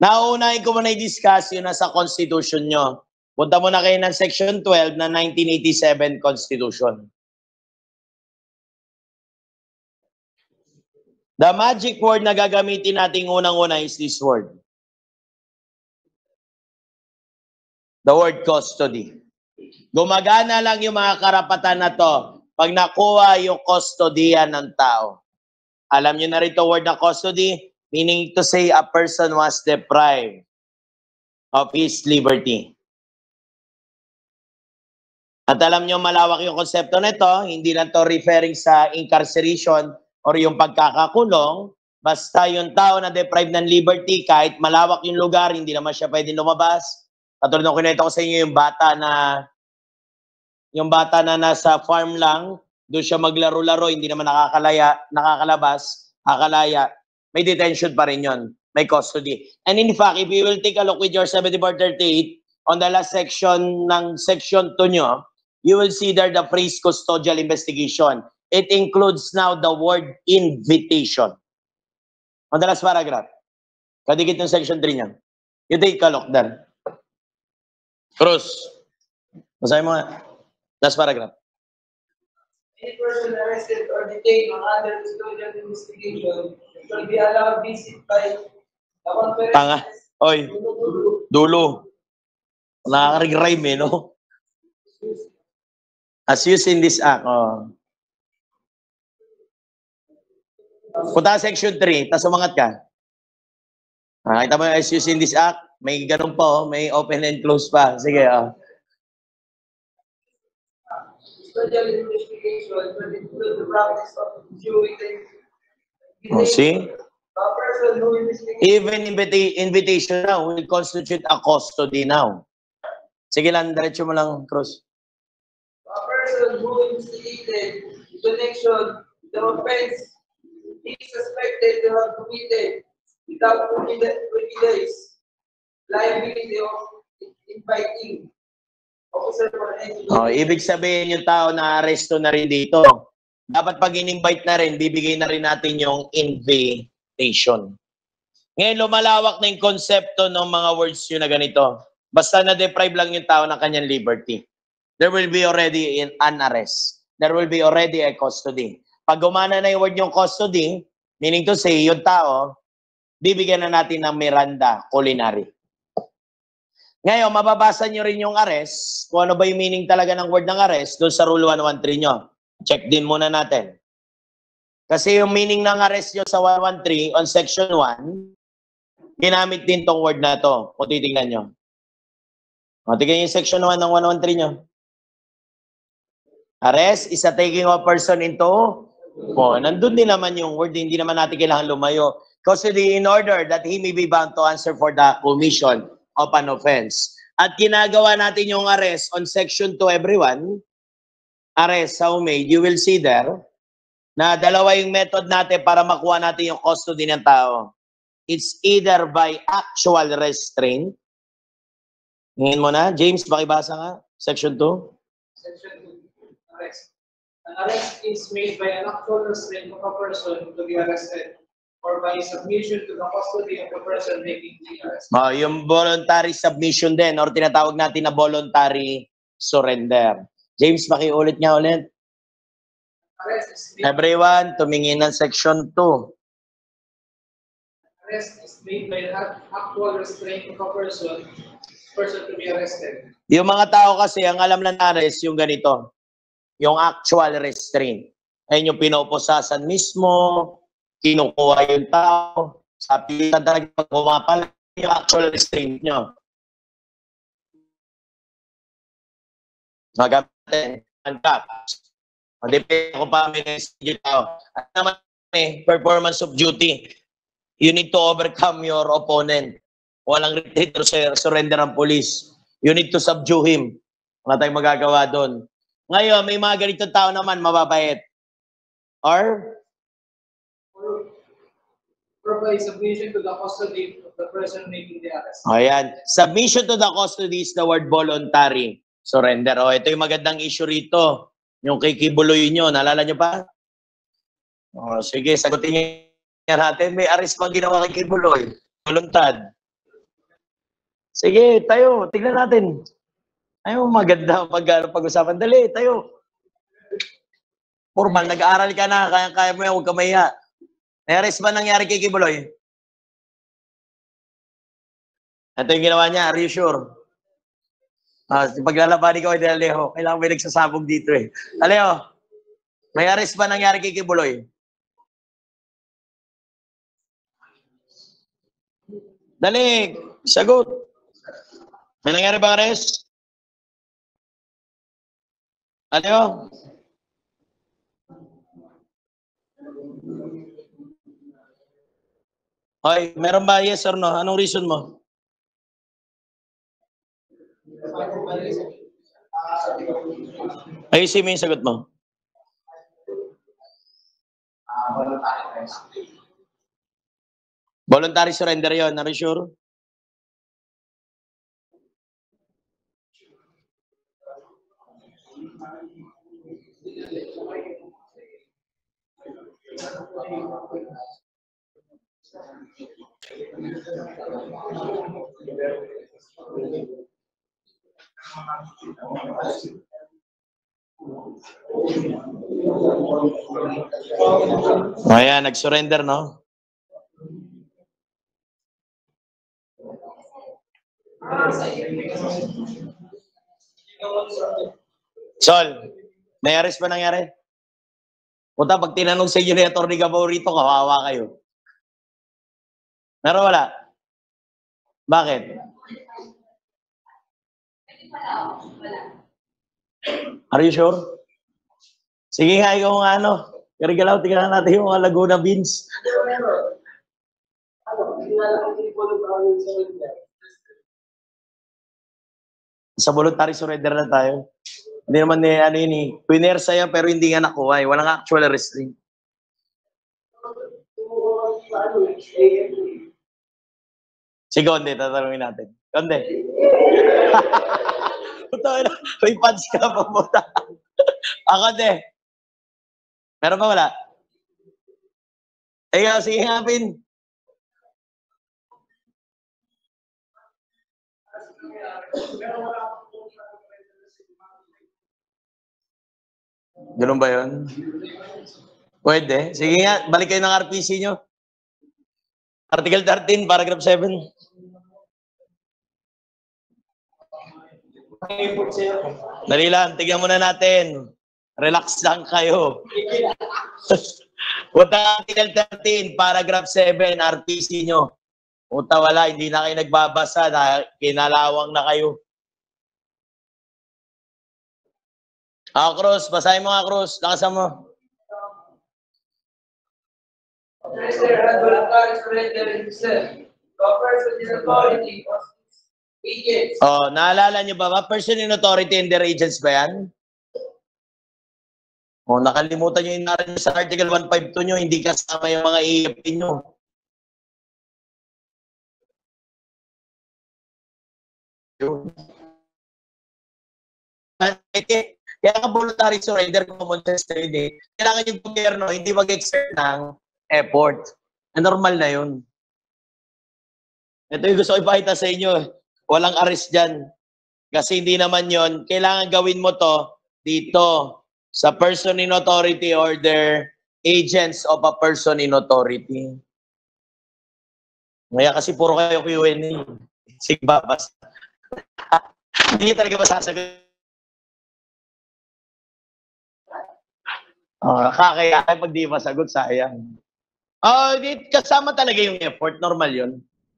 Nauunahin ko muna i-discuss yun nasa Constitution nyo. Punta muna kayo ng Section 12 ng 1987 Constitution. The magic word na gagamitin natin unang-una is this word. The word custody. Gumagana lang yung mga karapatan na to pag nakuha yung kustodiya ng tao. Alam nyo na rin ito word na custody, meaning to say a person was deprived of his liberty. At alam nyo, malawak yung konsepto nito, hindi lang to referring sa incarceration or yung pagkakakulong, basta yung tao na deprived ng liberty, kahit malawak yung lugar, hindi naman siya pwede lumabas. Katulad ng kinento ko sa inyo, yung bata na nasa farm lang, doon siya maglaro-laro, hindi naman nakakalabas, akalaya, may detention pa rin yun. May custody. And in fact, if you will take a look with your 7438, on the last section ng section 2 nyo, you will see there the phrase custodial investigation. It includes now the word invitation. On the last paragraph, kadikit ng section 3 niya. You take a look there. Cruz. Basahin mo nga. Last paragraph. Any person arrested or detained on under custodial investigation shall be allowed visit by the conference. Tanga. Oy. Dulo. Nakaka-rhyme no? As used in this act. Punta section 3, tapos umangat ka. Nakita mo yung as used in this act? May ganun pa, may open and close pa. Sige, Custodial investigation will include the practice of viewing the see? a person who investigates. Even invitation now will constitute a custody now. Sige lang, diretso mo lang, Cruz. A person who investigated in connection with the offense he is suspected to have committed without prejudice liability of inviting. Officer, Ibig sabihin yung tao na aresto na rin dito. Dapat pag in-invite na rin, bibigay na rin natin yung invitation. Ngayon, lumalawak na yung konsepto ng mga words yun na ganito. Basta na-deprive lang yung tao ng kanyang liberty. There will be already an arrest. There will be already a custody. Pag gumana na yung word yung custody, meaning to say, yung tao, bibigyan na natin ng Miranda culinary. Ngayon, mababasa nyo rin yung arrest, kung ano ba yung meaning talaga ng word ng arrest, doon sa Rule 113 nyo. Check din muna natin. Kasi yung meaning ng arrest nyo sa 113 on section 1, ginamit din tong word na to. O titingnan nyo. O tingnan yung section 1 ng 113 nyo. Arrest is a taking of a person into... nandun din naman yung word, hindi naman natin kailangan lumayo. Custody in order that he may be bound to answer for the commission of an offense. At ginagawa natin yung arrest on section 2, everyone. Arrest, how made, you will see there na dalawa yung method natin para makuha natin yung custody ng tao. It's either by actual restraint. Ngayon mo na, James, pakibasa nga, section 2. Section 2, arrest. An arrest is made by an actual restraint of a person to be arrested or by submission to the custody of the person making the arrest. Yung voluntary submission din or tinatawag natin na voluntary surrender. James, pakiulit niya ulit. Arrest is made, Everyone, tumingin ng section 2. arrest is made by an actual restraint of a person to be arrested. Yung mga tao kasi, ang alam lang na arrest, yung ganito. Yung actual restraint. Ayun yung pinoposasan mismo, kinukuha yung tao, sa pilitan talaga pag pumapala yung actual restraint nyo. Magamin, handcuffs. Depende kung paano may message tao. At naman performance of duty. You need to overcome your opponent. Walang retreat or surrender ang police. You need to subdue him. Wala tayong magagawa doon. Ngayon, may mga ganitong tao naman, mababait. Or by submission to the custody of the person making the arrest. ayan. Submission to the custody is the word voluntary surrender. Ito yung magandang issue rito. Yung kay Kibuloy nyo. Naalala nyo pa? Sige, sagutin nyo natin. May arrest pang ginawa kay Kibuloy. Voluntad. Sige, tayo. Tignan natin. Ayaw, maganda pag-usapan. Dali, tayo. Formal, nag-aaral ka na. Kaya mo yan, huwag ka mahiya. May arrest ba nangyari kay Kibuloy? Ito yung ginawa niya, are you sure? Paglalabani ko kay Alejo, kailangan may nagsasabog dito eh. Alejo, may arrest ba nangyari kay Kibuloy? Dali, sagot. May nangyari ba arrest? Alejo? Hoy, meron ba yes or no? Anong reason mo? Ayusin mo yung sagot mo. Voluntary surrender yun. Are you sure? Ayan, nag-surrender, no? Sol, may arrest ba nangyari? Punta, pag tinanong sa inyo ni Atty. Gabao rito, kawawa kayo. Meron wala? Bakit? Are you sure? Sige nga, ikaw nga ano. Karigalaw, tingnan natin yung mga Laguna beans. Sa voluntary surrender na tayo. Hindi naman ano yun eh. Pinersa yan pero hindi nga nakuha eh. Walang actual restraint. Si Conde, tatanungin natin. Conde. Puta, may pads ka pa puta. Ako de. Meron ba wala? Ikaw, sige nga, Pin. Ganun ba yun? Pwede. Sige nga, balik kayo ng RPC nyo. Article 13, paragraph 7. Dali lang, tignan muna natin. Relax lang kayo. Punta Article 13, paragraph 7, RPC nyo. Punta wala, hindi na kayo nagbabasa, kinalawang na kayo. Cruz, basahin mo nga, Cruz. Lakasan mo. Naalala nyo ba? Person in authority and their agents ba yan? Nakalimutan nyo yung narin sa Article 152 nyo, hindi kasama yung mga EFP nyo. Kaya nga voluntary surrender common sense trade eh. Kailangan yung gobyerno hindi mag-exert ng effort. Normal na yun. Ito yung gusto ko ipakita sa inyo. Walang arrest dyan. Kasi hindi naman yon. Kailangan gawin mo to dito sa person in authority or their agents of a person in authority. Kaya kasi puro kayo Q&A. Sige, babas. Hindi talaga masasagot. Kaya pag di masagot, sayang. Kasama talaga yung effort. Normal yun.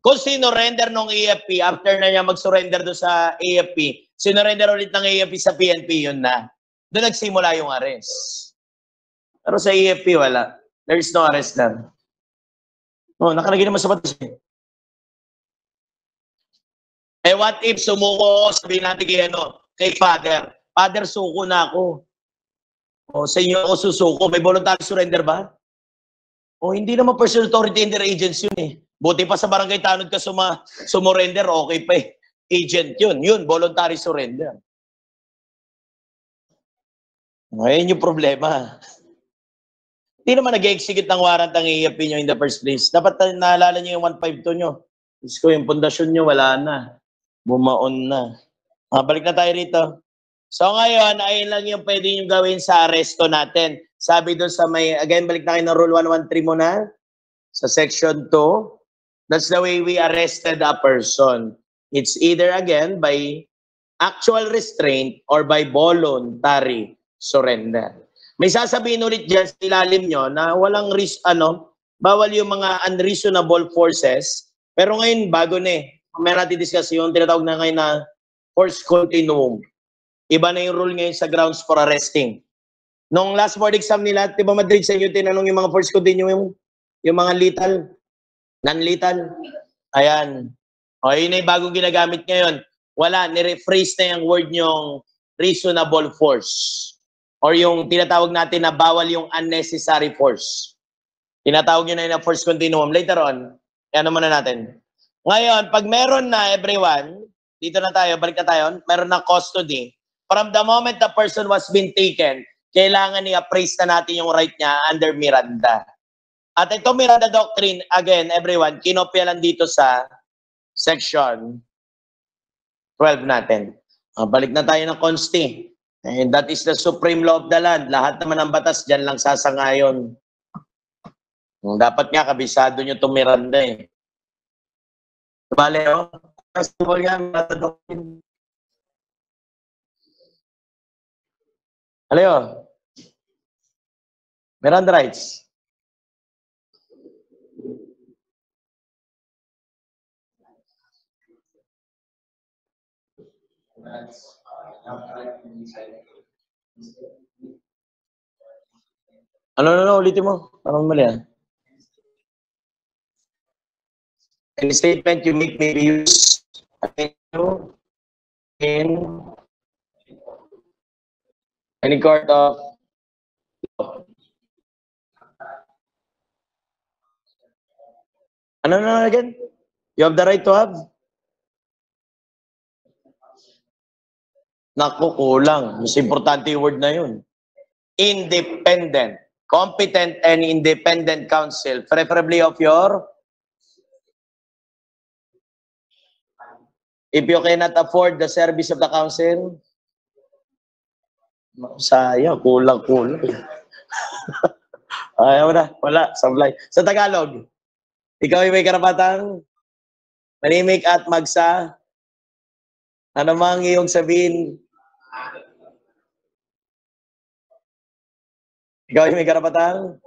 Kung sinurrender ng AFP, after na niya mag-surrender doon sa AFP, sinurrender ulit ng AFP sa PNP, yun na. Doon nagsimula yung arrest. Pero sa AFP, wala. There is no arrest na. Nakalagay naman sa batas. What if sumuko, sabihin natin kay Father. Father, suko na ako. Sa inyo ako susuko. May voluntary surrender ba? Hindi naman personal authority and their agents yun eh. Buti pa sa barangay tanod ka sumurrender, okay pa eh. Agent yun. Yun, voluntary surrender. Ngayon yung problema. Hindi naman nag-execute ng warrant ang AFP nyo in the first place. Dapat naalala nyo yung 152 nyo. Diyos ko, yung pundasyon nyo, wala na. Bumaon na. Balik na tayo rito. So ngayon, ayun lang yung pwede nyo gawin sa arresto natin. Sabi doon sa again, balik na kayo ng Rule 113 muna. Sa Section 2, that's the way we arrested a person. It's either again by actual restraint or by voluntary surrender. May sasabihin ulit dyan sa ilalim nyo na walang bawal yung mga unreasonable forces. Pero ngayon, bago na eh. May natin discuss yung tinatawag na ngayon na force continuum. Iba na yung rule ngayon sa grounds for arresting. Nung last board exam nila, di ba Madrid sa inyo tinanong yung mga force continuum, yung mga lethal, non-lethal. Ayan. Yun na yung bagong ginagamit ngayon. Wala, nirephrase na yung word nyong reasonable force. Or yung tinatawag natin na bawal yung unnecessary force. Tinatawag nyo na yung force continuum. Later on, ano muna natin. Ngayon, pag meron na everyone, dito na tayo, balik na tayo, meron na custody. From the moment the person was been taken, kailangan i-appraise na natin yung right niya under Miranda. At ito Miranda Doctrine, again, everyone, kinopya lang dito sa section 12 natin. Balik na tayo ng Consti. And that is the supreme law of the land. Lahat naman ng batas dyan lang sasangayon. Dapat nga, kabisado nyo itong Miranda eh. Bale, Festival nga, Miranda Doctrine. Alayo, Miranda rights. Ano, ulitin mo. Parang mali yan. Any statement you make may be used in any court of law. Ano again? You have the right to have? Naku, kulang. Mas importante yung word na yun. Independent. Competent and independent counsel, preferably of your, if you cannot afford the service of the counsel, sayang, kulang. Ayaw na, wala, sablay. Sa Tagalog, ikaw ay may karapatang manimik at magsa, ano mang iyong sabihin, ikaw ay may karapatang,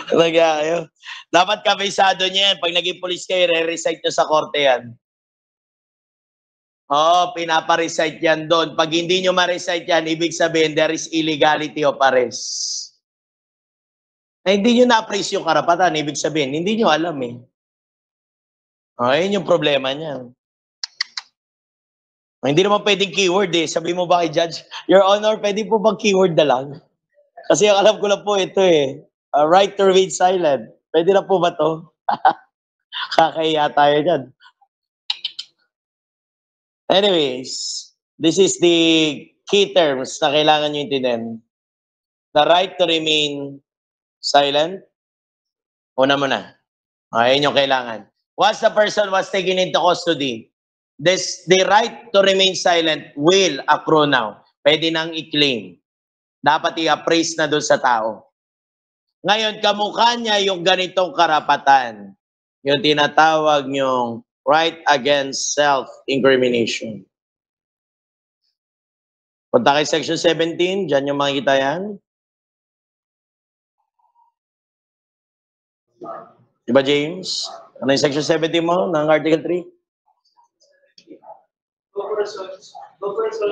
Nag-ayaw. Dapat kabisado niya yan. Pag naging police kayo, re-recite nyo sa korte yan. Oo, pinapa-recite yan doon. Pag hindi nyo ma-recite yan, ibig sabihin, there is illegality of arrest. Hindi nyo na-appraise yung karapatan. Ibig sabihin, hindi nyo alam eh. Yun yung problema niyan. Hindi naman pwedeng keyword eh. Sabi mo ba kay Judge, Your Honor, pwede po bang keyword na lang? Kasi ang alam ko lang po ito eh. Right to remain silent. Pwede na po ba to? Kakahiya tayo dyan. Anyways, this is the key terms na kailangan nyo intindihan. The right to remain silent. Una muna. Ayun yung kailangan. Once the person was taken into custody, the right to remain silent will accrue now. Pwede nang i-claim. Dapat i-appraise na doon sa tao. Ngayon, kamukha niya yung ganitong karapatan. Yung tinatawag yung right against self-incrimination. Punta kay section 17, dyan yung makikita yan. Diba, James? Ano yung section 17 mo ng Article 3?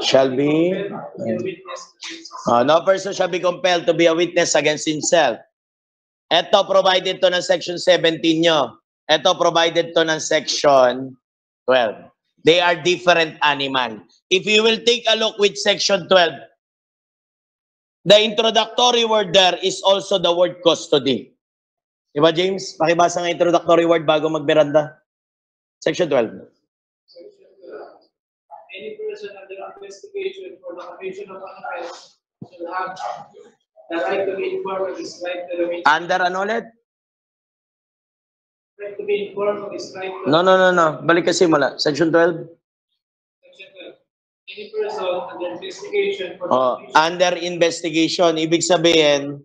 Shall be... no person shall be compelled to be a witness against himself. Ito, provided to ng section 17 nyo. Ito, provided to ng section 12. They are different animal. If you will take a look with section 12, the introductory word there is also the word custody. Diba, James? Pakibasa ng introductory word bago magberanda. Section 12. Any person under investigation for the commission of an offense shall have the right to be informed of his right to remain. Under ano ulit? Right to be informed of his right to... No. Balik kasi mula. Section 12. Section 12. Any person under investigation for the commission... Under investigation. Ibig sabihin,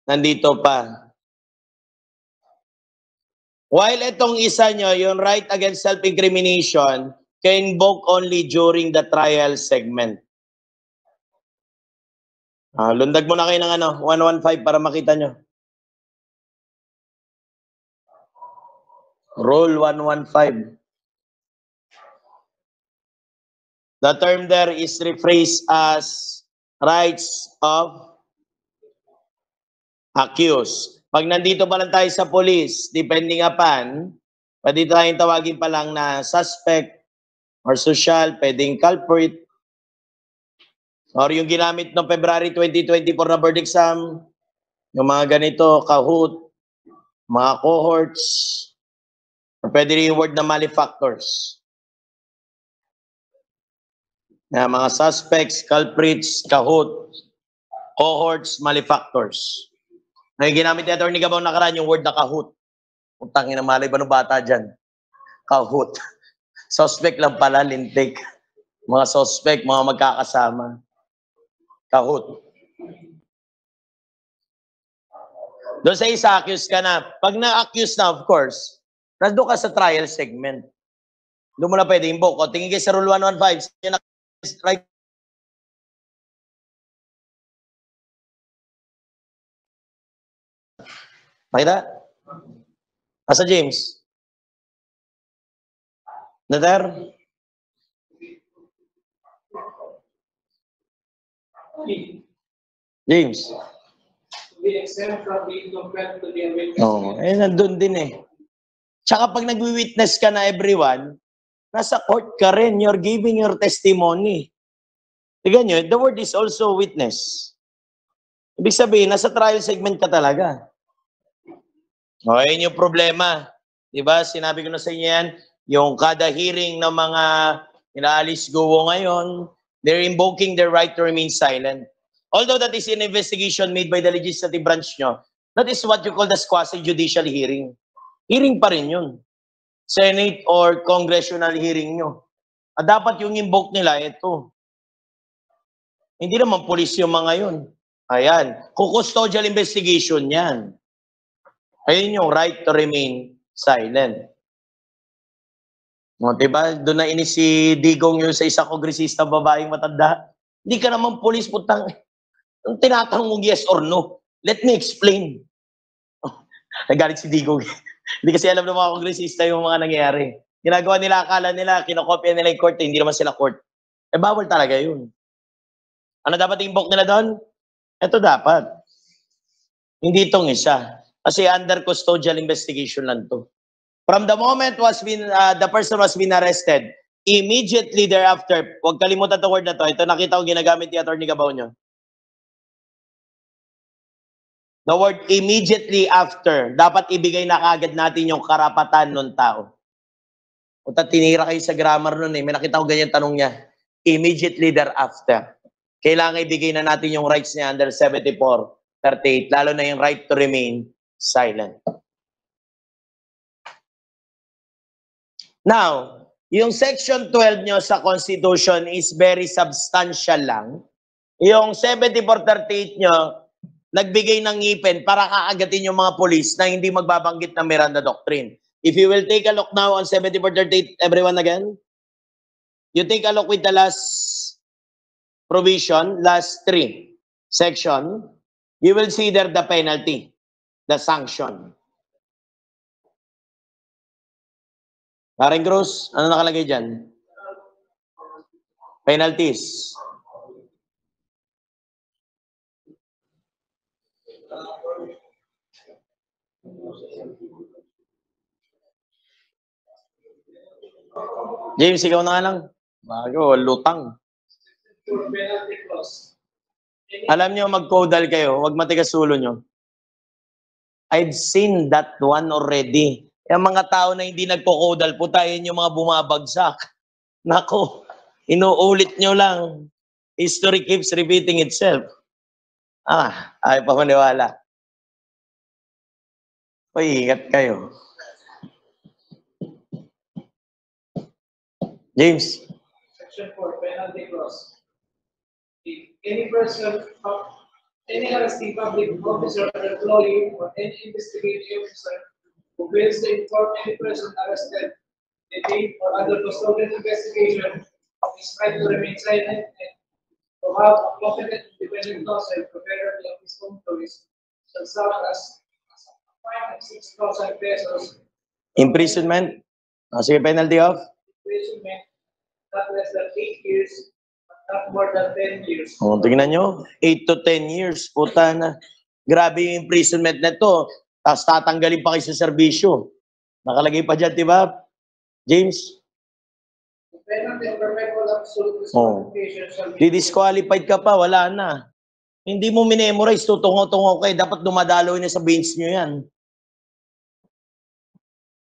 nandito pa. While itong isa nyo, yung right against self-incrimination, can invoke only during the trial segment. Lundag mo na kayo ng 115 para makita nyo. Rule 115. The term there is rephrased as rights of accused. Pag nandito pa lang tayo sa police, depending upon, pwede tayong tawagin pa lang na suspect or social, pwedeng culprit, or yung ginamit noong February 2024 na board exam, yung mga ganito, kahoot, mga cohorts, pwede rin yung word na malefactors. Mga suspects, culprits, kahoot, cohorts, malefactors. Ngayon ginamit ni Atty. Gabaw nakaraan yung word na kahoot. Utangin na malay ba ng bata dyan? Kahoot. Suspect lang pala, lintik. Mga suspect, mga magkakasama. Kahoot. Doon sa isa, accused ka na. Pag na-accused na, of course, nandun ka sa trial segment. Doon mo na pwede invoke. O, tingin kayo sa Rule 115. Right. Makita? Asa James? Nader? James? Be exempt from being compelled to be a witness. Nandun din eh. Tsaka pag nag-witness ka na everyone, nasa court ka rin, you're giving your testimony. Tignan nyo, the word is also witness. Ibig sabihin, nasa trial segment ka talaga. O, yun yung problema. Diba? Sinabi ko na sa inyo yan, yung kada hearing ng mga inaalis guwo ngayon, they're invoking their right to remain silent. Although that is an investigation made by the legislative branch nyo, that is what you call the quasi-judicial hearing. Hearing pa rin yun. Senate or congressional hearing nyo. At dapat yung invoke nila, ito. Hindi naman police yung mga yun. Ayan. Custodial investigation yan. Ayun yung right to remain silent. O, diba? Doon na inis si Digong yun sa isang kongresista babaeng matanda. Hindi ka naman police, putang. Ang tinatanong mong yes or no. Let me explain. Nagalit si Digong. Hindi kasi alam ng mga kongresista yung mga nangyayari. Ginagawa nila, akala nila, kinokopya nila yung court, hindi naman sila court. Eh, bawal talaga yun. Ano dapat invoke nila doon? Ito dapat. Hindi itong isa. Kasi under custodial investigation lang to. From the moment the person was been arrested, immediately thereafter, huwag kalimutan the word na to. Ito nakita ko ginagamit ni Atty. Gabaonyo. The word immediately after, dapat ibigay na kaagad natin yung karapatan ng tao. Punta tinira kayo sa grammar nun eh. May nakita ko ganyan tanong niya. Immediately thereafter. Kailangan ibigay na natin yung rights niya under 7438, lalo na yung right to remain silent. Now, yung section 12 nyo sa Constitution is very substantial lang. Yung 7438 nyo, nagbigay ng ngipin para kaagatin yung mga polis na hindi magbabanggit ng Miranda Doctrine. If you will take a look now on 7438, everyone again, you take a look with the last provision, last 3 section, you will see there the penalty, the sanction. Paring Cruz, ano nakalagay dyan? Penalties. James, ikaw na nga lang. Bago, lutang. Alam nyo, mag-caudal kayo. Huwag matigas ulo nyo. I've seen that one already. Yung mga tao na hindi nagpo-caudal, putayin yung mga bumabagsak. Nako, inuulit nyo lang. History keeps repeating itself. Ayaw pa maniwala. Uy, ingat kayo. James. Section 4, penalty clause. Any person, any arresting public officer, employee, or any investigating officer who fails to inform any person arrested, detained, or under custodial investigation is right to remain silent and to have a competent independent counsel prepared of his own choice, shall serve as a fine of 6,000 pesos. Imprisonment. Sige, penalty of? Imprisonment not less than 8 years, but not more than 10 years. O, tingnan nyo. 8 to 10 years. Puta na. Grabe yung imprisonment na to. Tapos tatanggalin pa kayo sa serbisyo. Nakalagay pa dyan, di ba? James? The penalty of perpetual absolute disqualification shall be Di-disqualified ka pa, wala na. Hindi mo minemorize, tutungo-tungo kayo. Dapat dumadalo na sa veins nyo yan.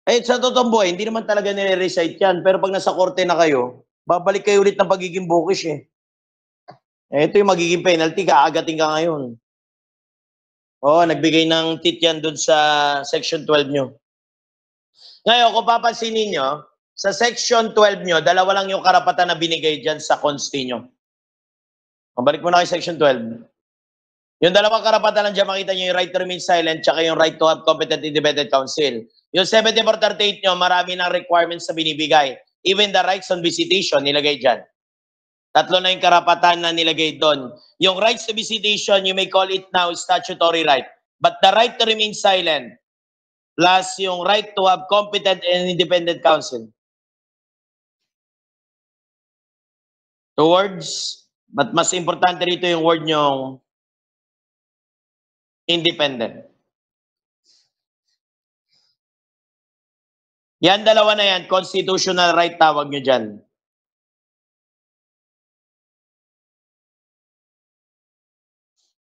Eh, sa totoong buhay, hindi naman talaga nire-recite yan. Pero pag nasa korte na kayo, babalik kayo ulit ng pagiging bookish eh. Ito yung magiging penalty, kaagating ka ngayon. Oo, nagbigay ng tit yan dun sa section 12 nyo. Ngayon, kung papansinin nyo, sa section 12 nyo, dalawa lang yung karapatan na binigay dyan sa consti nyo. Mabalik mo na kay section 12. Yung dalawang karapatan lang dyan, makita nyo yung right to remain silent tsaka yung right to have competent independent counsel. Yung 7438 nyo, marami ng requirements na binibigay. Even the rights on visitation, nilagay dyan. Tatlo na yung karapatan na nilagay doon. Yung rights to visitation, you may call it now statutory right. But the right to remain silent, plus yung right to have competent and independent counsel. 2 words, but mas importante rito yung word nyong independent. Yan, dalawa na yan, constitutional right tawag nyo dyan.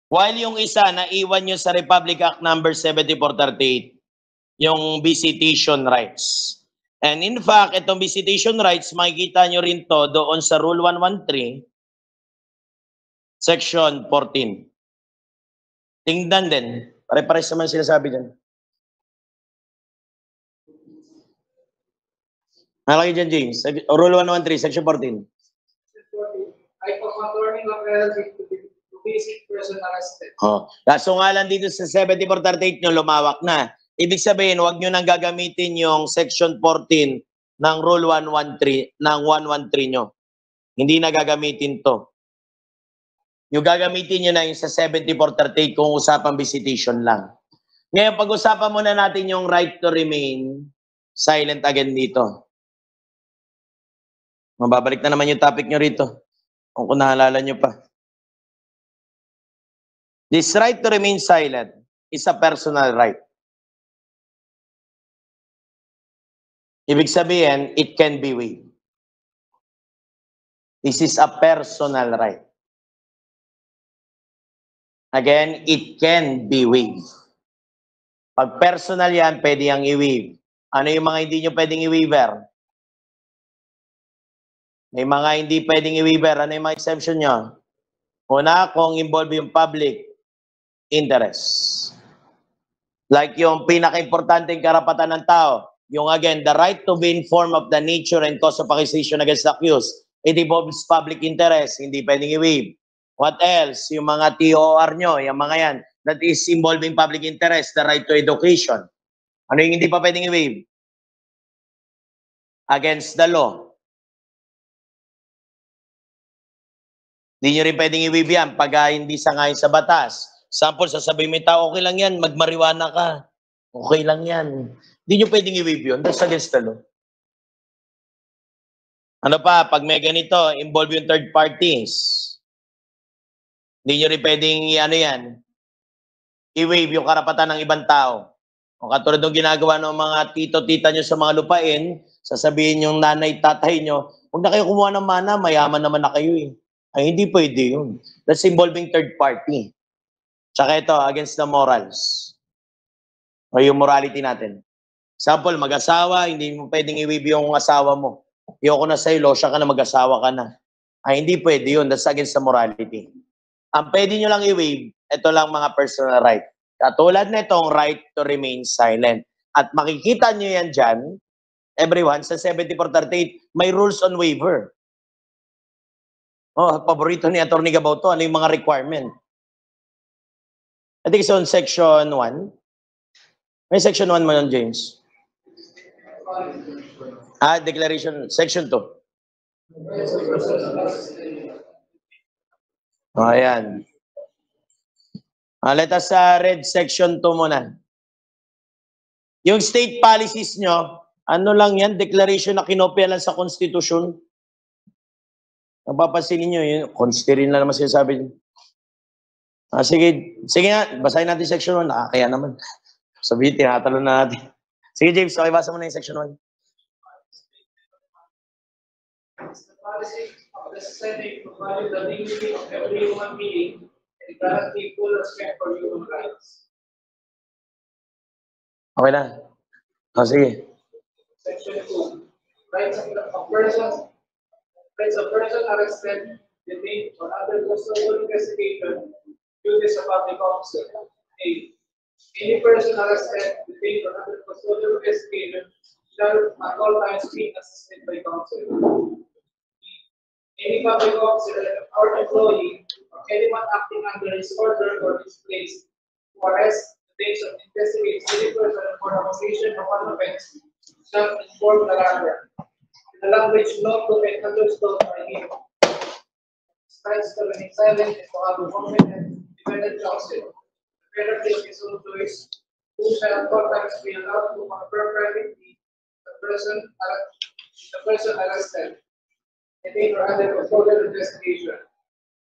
While yung isa, naiwan nyo sa Republic Act number 7438. yung visitation rights. And in fact, itong visitation rights, makikita nyo rin to doon sa Rule 113, Section 14. Tingnan din. Pare-pares naman sila sabi dyan. Nalaki dyan, James. Rule 113, Section 14. I for controlling of relative to visit person arrested. Oh. Kaso nga lang dito sa 7438 nyo, lumawak na. Ibig sabihin, huwag nyo nang gagamitin yung Section 14 ng Rule 113, ng 113 nyo. Hindi na gagamitin to. Yung gagamitin nyo na yung sa 7438 kung usapang visitation lang. Ngayon, pag-usapan muna natin yung right to remain silent again dito. Mababalik na naman yung topic nyo rito. Kung naalala nyo pa. This right to remain silent is a personal right. Ibig sabihin, it can be waived. This is a personal right. Again, it can be waived. Pag personal yan, pwede yang i-waive. Ano yung mga hindi nyo pwedeng i-waiver? May mga hindi pwedeng i-waiver. Ano yung mga exemption nyo? Una, kung involve yung public interest. Like yung pinaka-importanteng karapatan ng tao. Yung again, the right to be informed of the nature and cause of accusation against the accused. It involves public interest. Hindi pwedeng i-waive. What else? Yung mga TOR nyo, yung mga yan, that is involving public interest, the right to education. Ano yung hindi pa pwedeng i-waive? Against the law. Hindi nyo rin pwedeng i-waive yan pag hindi sangayon sa batas. Sample, sasabihin mo yung tao, okay lang yan, magmariwana ka. Okay lang yan. Hindi nyo pwedeng i-waive yun. That's against the law. Ano pa, pag may ganito, involve yung third parties. Hindi nyo rin pwedeng ano yan, i-waive yung karapatan ng ibang tao. O katulad ng ginagawa ng mga tito-tita nyo sa mga lupain, sasabihin yung nanay, tatay nyo, huwag na kayo kumuha ng mana, mayaman naman na kayo eh. Ay, hindi pwede yun. That's involving third party. Tsaka ito, against the morals. O yung morality natin. Example, mag-asawa, hindi mo pwedeng i-waive yung asawa mo. Iyoko na sa'yo, siya ka na, mag-asawa ka na. Ay, hindi pwede yun. That's against the morality. Ang pwede nyo lang i-waive, ito lang mga personal right. Katulad na itong right to remain silent. At makikita nyo yan dyan, everyone, sa 7438, may rules on waiver. Oh, paborito ni Atty. Gabaw to. Ano yung mga requirement? I think it's on section 1. May section 1 mo yun, James? Declaration, section 2. Ayan. Let us read section 2 muna. Yung state policies nyo, ano lang yan, declaration na kinopya lang sa Constitution. Napapansin niyo yun, consti rin na naman sinasabi niyo. Sige nga, basahin natin section 1. Nakakaya naman. Sabihin, tinatalo na natin. Sige, James, okay, basa mo na yung section 1. The policy of the Senate to value the dignity of every human being and guarantee full respect for human rights. Okay na. Sige. Section 2. Rights of person arrested, detained, or under custodial investigation due to a public officer. A. Any person arrested, detained, or under custodial investigation shall at all times be assisted by counsel. Any public officer or employee or anyone acting under his order or his place who arrest, detains, or investigates any person for accusation of an offense shall inform the latter in the language known to and understood by him. Rights to remain silent and to have a competent independent counsel. The penalty of his own choice, who shall sometimes be allowed to confirm privately the person arrested. Detained or under custodial investigation.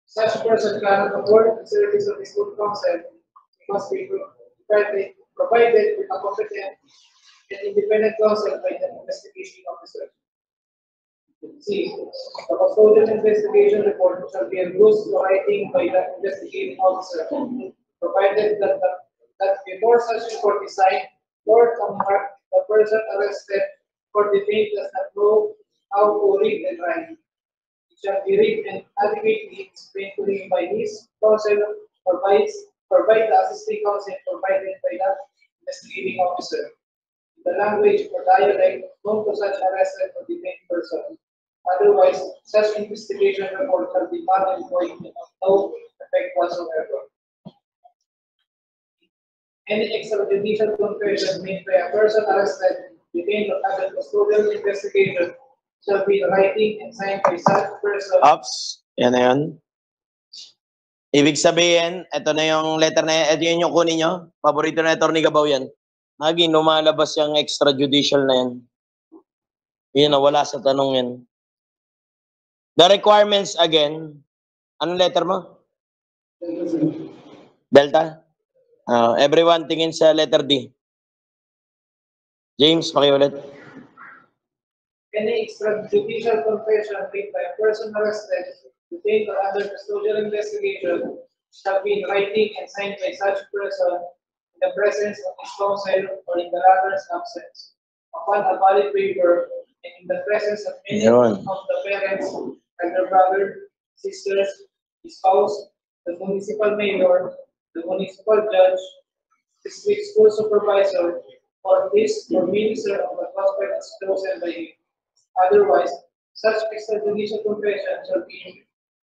Such person cannot afford the service of his own counsel. He must be provided with a competent and independent counsel by the investigation officer. C. The custodial investigation report shall be engrossed to writing by the investigating officer, provided that before such report is signed, Lord, the person arrested or detained does not know how to read and write. It shall be read and adequately explained to him by his counsel or by the assisting counsel provided by the investigating officer. The language or dialect known to such arrested or detained person. Otherwise, such investigation report shall be null and void and of no effect whatsoever. Any extrajudicial confession made by a person arrested, detained, or under custodial investigation shall be in writing and signed by such person. Ops, yan na yun. Ibig sabihin, ito na yung letter na yan. Ito yun yung kunin nyo. Paborito na Atty. Gabaw yan. Naging lumalabas yung extrajudicial na yan. Yun na, wala sa tanong yan. The requirements again. Anong letter mo? Delta? Everyone tingin sa letter D. James, pakiulit. Any extrajudicial confession made by a person arrested, detained, or under custodial investigation shall be in writing and signed by such person in the presence of his counsel or in the latter's absence. Upon a valid waiver and in the presence of any Yun. of the parents, elder brother, sisters, spouse, the municipal mayor, the municipal judge, district school supervisor, or priest or minister of the gospel as chosen by him. Otherwise, such extrajudicial confession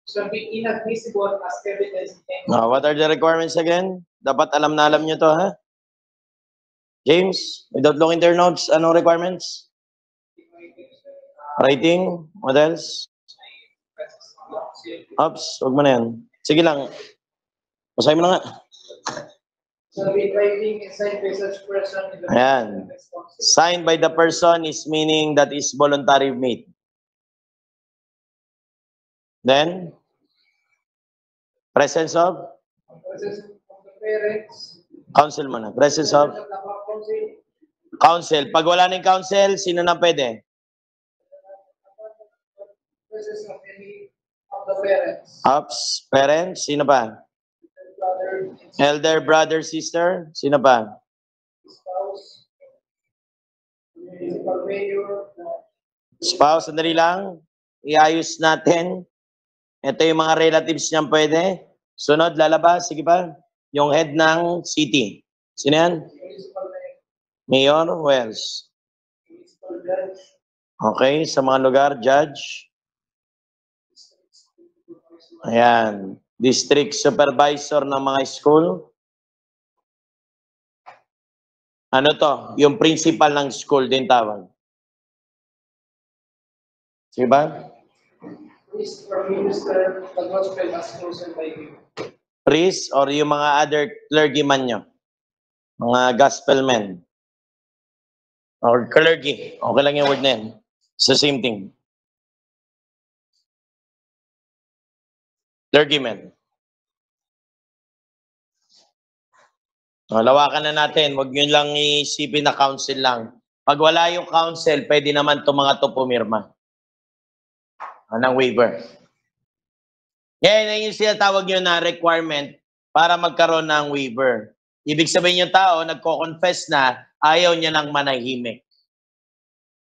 shall be inadmissible as evidence in What are the requirements again? Dapat alam na alam nyo to, ha? James, without looking their notes, anong requirements? Writing? What else? Ops, huwag mo na yan. Sige lang. Basahin mo na nga. shall be in writing and signed by such person in the Ayan. presence of his counsel. Signed by the person is meaning that is voluntary made. Then, presence of Presence of the parents, counsel mo na. Presence of the counsel, counsel. Pag wala ng counsel, sino na pwede? presence of any of the parents, Ops, parents, sino pa? brother, Elder, brother, sister, sino pa? spouse, municipal mayor, Spouse, sandali lang. Iayos natin. Ito yung mga relatives niyang pwede. Sunod, lalabas. Sige pa. Yung head ng city. Sino yan? municipal Mayor, who else? municipal judge, Okay, sa mga lugar, judge. Ayan. District supervisor ng mga school. Ano to? Yung principal ng school din tawag. Sige ba? priest or minister of the gospel as chosen by him. Priest or yung mga other clergyman nyo. Mga gospel men. Or clergy. Okay lang yung word na yan. It's the same thing. Clergymen. Lawakan na natin. Huwag nyo lang isipin na council lang. Pag wala yung council, pwede naman itong mga to pumirma. Ng waiver. Yan yung sinatawag nyo na requirement para magkaroon ng waiver. Ibig sabihin yung tao, nagko-confess na ayaw niya nang manahimik.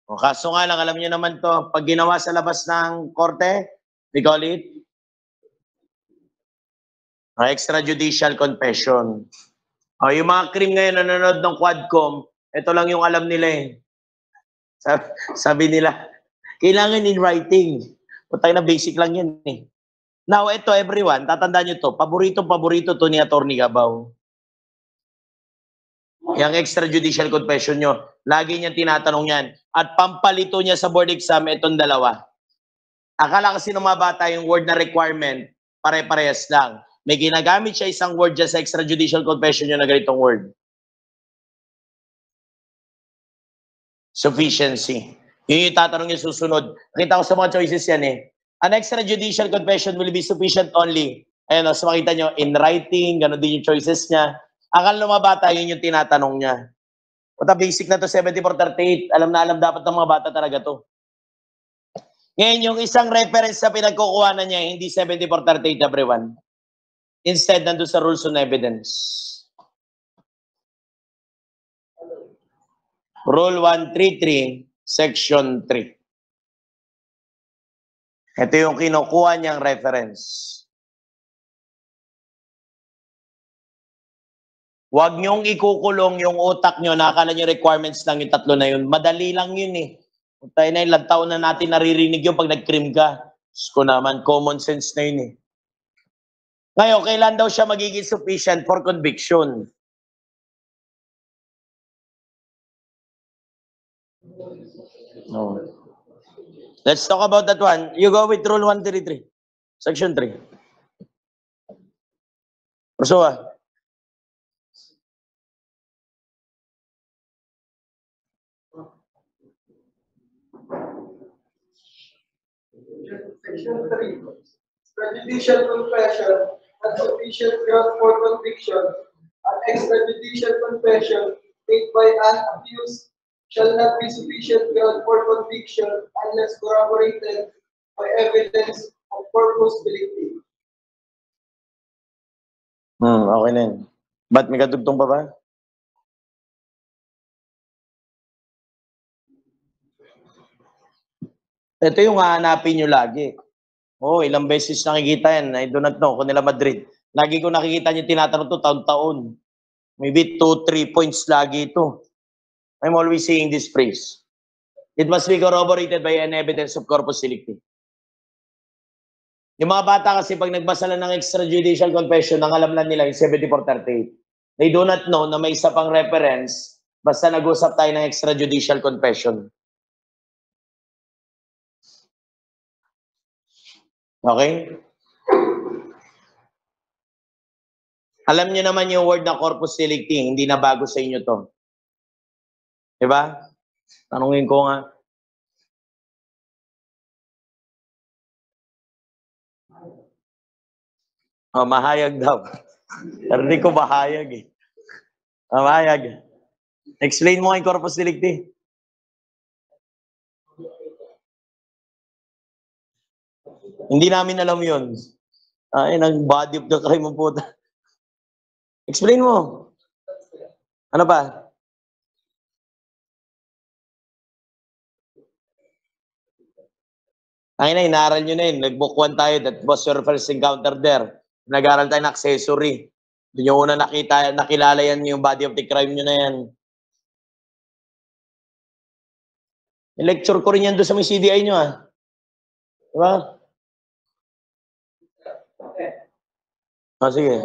O, kaso nga lang, alam niyo naman to, pag ginawa sa labas ng korte, we call it extrajudicial confession. O, yung mga crime ngayon nanonood ng Quadcom, ito lang yung alam nila eh. Sabi nila, kailangan in writing. Putay na basic lang yan eh. Now, ito everyone, tatandaan nyo to, paborito to ni Atty. Gabaw. Yung extrajudicial confession nyo, lagi niyang tinatanong yan. At pampalito niya sa board exam, itong dalawa. Akala kasi ng mga bata yung word na requirement, pare-parehas lang. May ginagamit siya isang word dyan sa extrajudicial confession nyo na ganitong word. Sufficiency. Yun yung tatanong niya susunod. Nakita ko sa mga choices yan eh. An extrajudicial confession will be sufficient only. Ayun, so makita nyo, in writing, gano'n din yung choices niya. Akala ng mga bata, yun yung tinatanong niya. Puta, basic na to, 7438. Alam na alam dapat ng mga bata talaga to. Ngayon, yung isang reference sa pinagkukuhanan niya, hindi 7438, everyone. Instead, nandun sa rules on evidence. Rule 133, Section 3. Ito yung kinukuha niyang reference. Huwag niyong ikukulong yung utak niyo na akala niyo requirements lang yung tatlo na yun. Madali lang yun eh. Tayo na ilang taon na natin naririnig yun pag nag-crim ka. Diyos ko naman, common sense na yun eh. Ngayon, kailan daw siya magiging sufficient for conviction? No. Let's talk about that one. You go with Rule 133, Section 3. Ursula. Section 3. Extrajudicial confession and sufficient ground for conviction. An extrajudicial confession made by an accused shall not be sufficient ground for conviction unless corroborated by evidence of purpose believed. Okay na yun. Ba't may katugtong pa ba? Ito yung hahanapin nyo lagi. Ilang beses nakikita yan. I do not know. Kung nila Madrid. Lagi ko nakikita nyo tinatanong to taon-taon. Maybe 2-3 points lagi ito. I'm always saying this phrase. It must be corroborated by an evidence of corpus delicti. Yung mga bata kasi pag nagbasa lang ng extrajudicial confession, ang alam lang nila yung 7438. They do not know na may isa pang reference basta nag-usap tayo ng extrajudicial confession. Okay? Alam niyo naman yung word na corpus delicti, hindi na bago sa inyo to. Diba? Tanungin ko nga. Mahayag daw. Hindi ko mahayag eh. Mahayag. Explain mo yung corpus delicti. Hindi namin alam yun. Ay, nag-body of the crime mo po. Explain mo. Ano pa? Ay na, inaaral nyo na yun. Nag-book 1 tayo. That was your first encounter there. Nag-aaral tayo ng accessory. Doon yung una nakilala yan yung body of the crime nyo na yan. I-lecture ko rin yan doon sa may CDI nyo ah. Diba? Sige.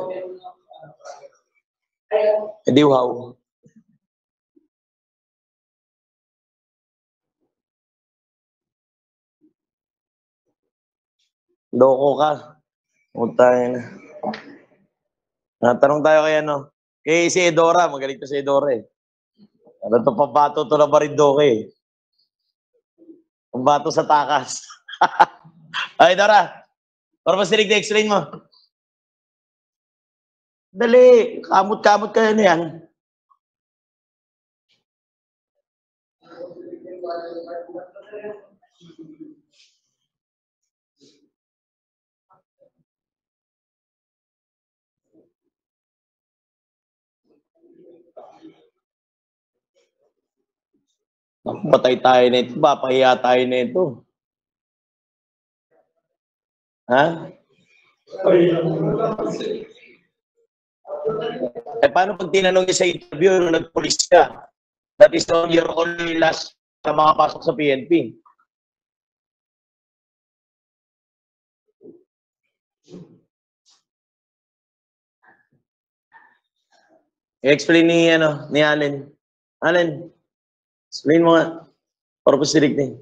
Hindi wow. Loko ka. Utang. Tanong tayo kay ano. Kay si Edora. Magaling to si Edora eh. Ano to, pabato to na Marindoque eh. Pabato sa takas. Ay, Edora. Corpus delicti, explain mo. Dali. Kamot-kamot kayo na yan. Patay tayo na ito. Papahiya tayo na ito. Ha? Paano pag tinanong niya sa interview nung nagpulis ka? That is on your only last sa mga pasok sa PNP. I-explain ni Allen. Allen, explain mo nga. Corpus delicti.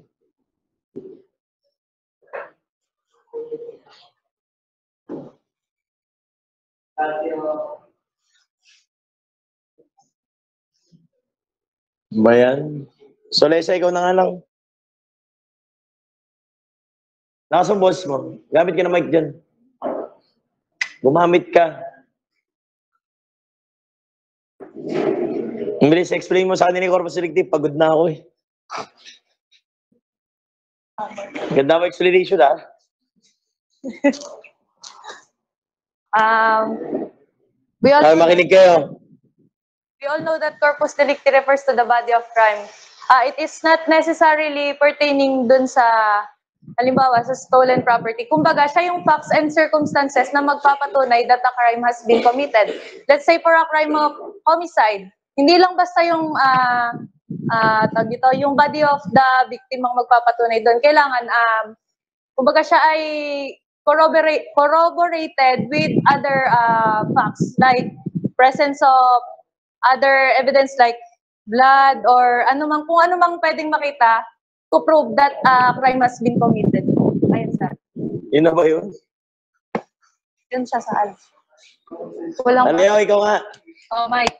Ba yan? So, Lesa, ikaw na nga lang. Lakas ang boss mo. Gamit ka na mic dyan. Gumamit ka. Bilis, explain mo sa kanila yung corpus delicti. Pagod na ako eh. Ganda mo explanation ha? We also Makinig kayo. We all know that corpus delicti refers to the body of crime. It is not necessarily pertaining dun sa, halimbawa, sa stolen property. Kumbaga, siya yung facts and circumstances na magpapatunay that the crime has been committed. Let's say for a crime of homicide, hindi lang basta yung tawag dito, yung body of the victim ang magpapatunay doon. Kailangan, kumbaga siya ay corroborated with other facts like presence of other evidence like blood or kung ano mang pwedeng makita to prove that crime has been committed. Ayun, sir. Yun na ba yun? Yun siya sa alis. Walang Leo, ikaw nga. Oh, Mike.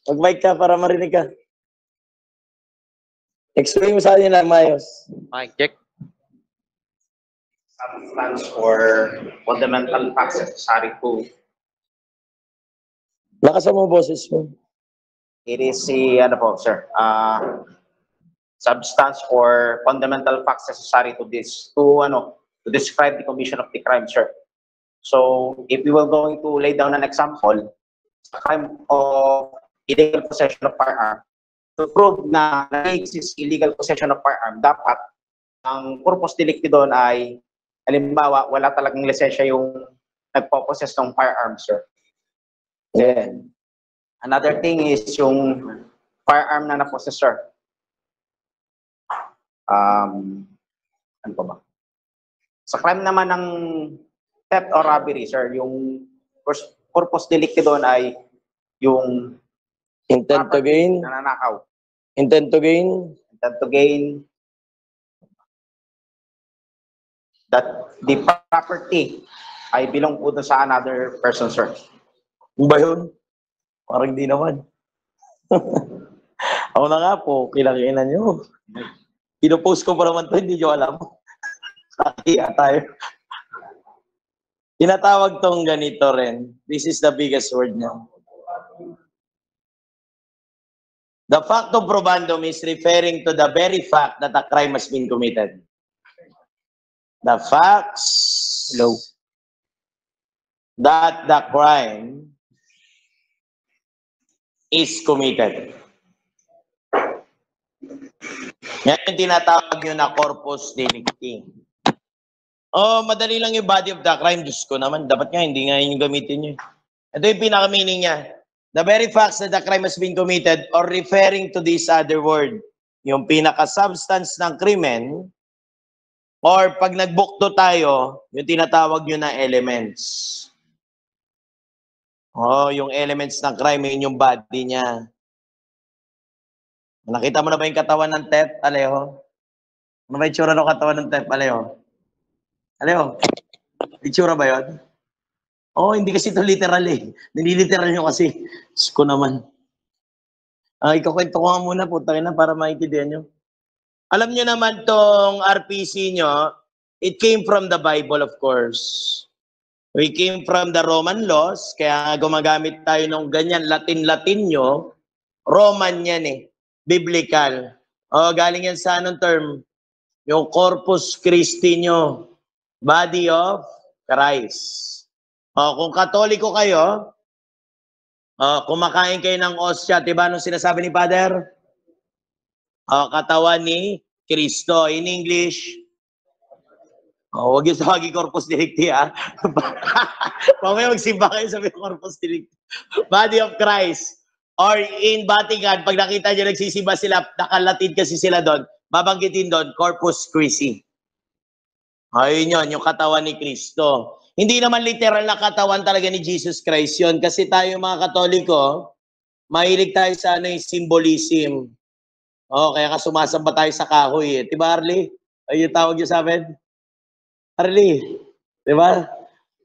Mag-mic ka para marinig ka. Explain mo sa akin lang, Mayos. Mic check. Stands for fundamental facts necessary to. Lakasan mo boses mo. It is sir, substance or fundamental facts necessary to describe the commission of the crime, sir. So, if we were going to lay down an example, crime of illegal possession of firearm, to prove na na-exist illegal possession of firearm, dapat ang purpose delicti doon ay, halimbawa, wala talagang lisensya yung nagpo-possess ng firearm, sir. Then, another thing is yung firearm na na-possess, sir. Ano pa ba? Sa crime naman ng theft or robbery, sir, yung purpose delicti doon ay yung Intent to gain. nananakaw. Intent to gain. Intent to gain that the property ay belong po doon sa another person, sir. Ano ba yun? Parang di naman. Ako na nga po, kilakinan nyo. Pinopost ko pa naman to, hindi nyo alam. Kaya tayo. Tinatawag tong ganito rin. This is the biggest word niya. The factum probandum is referring to the very fact that a crime has been committed. The facts that the crime is committed. Yan yung tinatawag nyo na corpus delicti. Oh, madali lang yung body of the crime. Diyos ko naman, dapat nga hindi nga yung gamitin nyo. Ito yung pinaka-meaning niya. The very facts that the crime has been committed or referring to this other word. Yung pinaka-substance ng krimen or pag nagbukto tayo, yung tinatawag nyo na elements. Oh, yung elements ng crime, yun yung body niya. Nakita mo na ba yung katawan ng theft, Alejo? Ano ba yung tsura ng katawan ng theft, Alejo? Alejo, itsura ba yun? Oh, hindi kasi ito literal eh. Nililiteral nyo kasi. Diyos ko naman. Ikakwento ko nga muna po, na para maintindihan nyo. Alam nyo naman tong RPC nyo, it came from the Bible, of course. We came from the Roman laws, kaya gumagamit tayo ng ganyan, Latin nyo. Roman yan eh. Biblical. Oh, galing yan sa anong term? Yung Corpus Christi nyo. Body of Christ. Kung Katoliko kayo, kumakain kayo ng osya, diba nung sinasabi ni Father? Katawan ni Kristo. In English, huwag yung tawagin Corpus Delicti, ha? Mamaya magsimba kayo sabi Corpus Delicti. Body of Christ. Or in Vatican, pag nakita nyo nagsisimba sila, nakalatid kasi sila doon, babanggitin doon, Corpus Christi. Ayun yun, yung katawan ni Kristo. Hindi naman literal na katawan talaga ni Jesus Christ yun. Kasi tayo mga Katoliko, mahilig tayo sa symbolism. Kaya ka sumasamba tayo sa kahoy eh. Diba, Arlie? Ayun yung tawag niyo sa amin? Arlie, diba?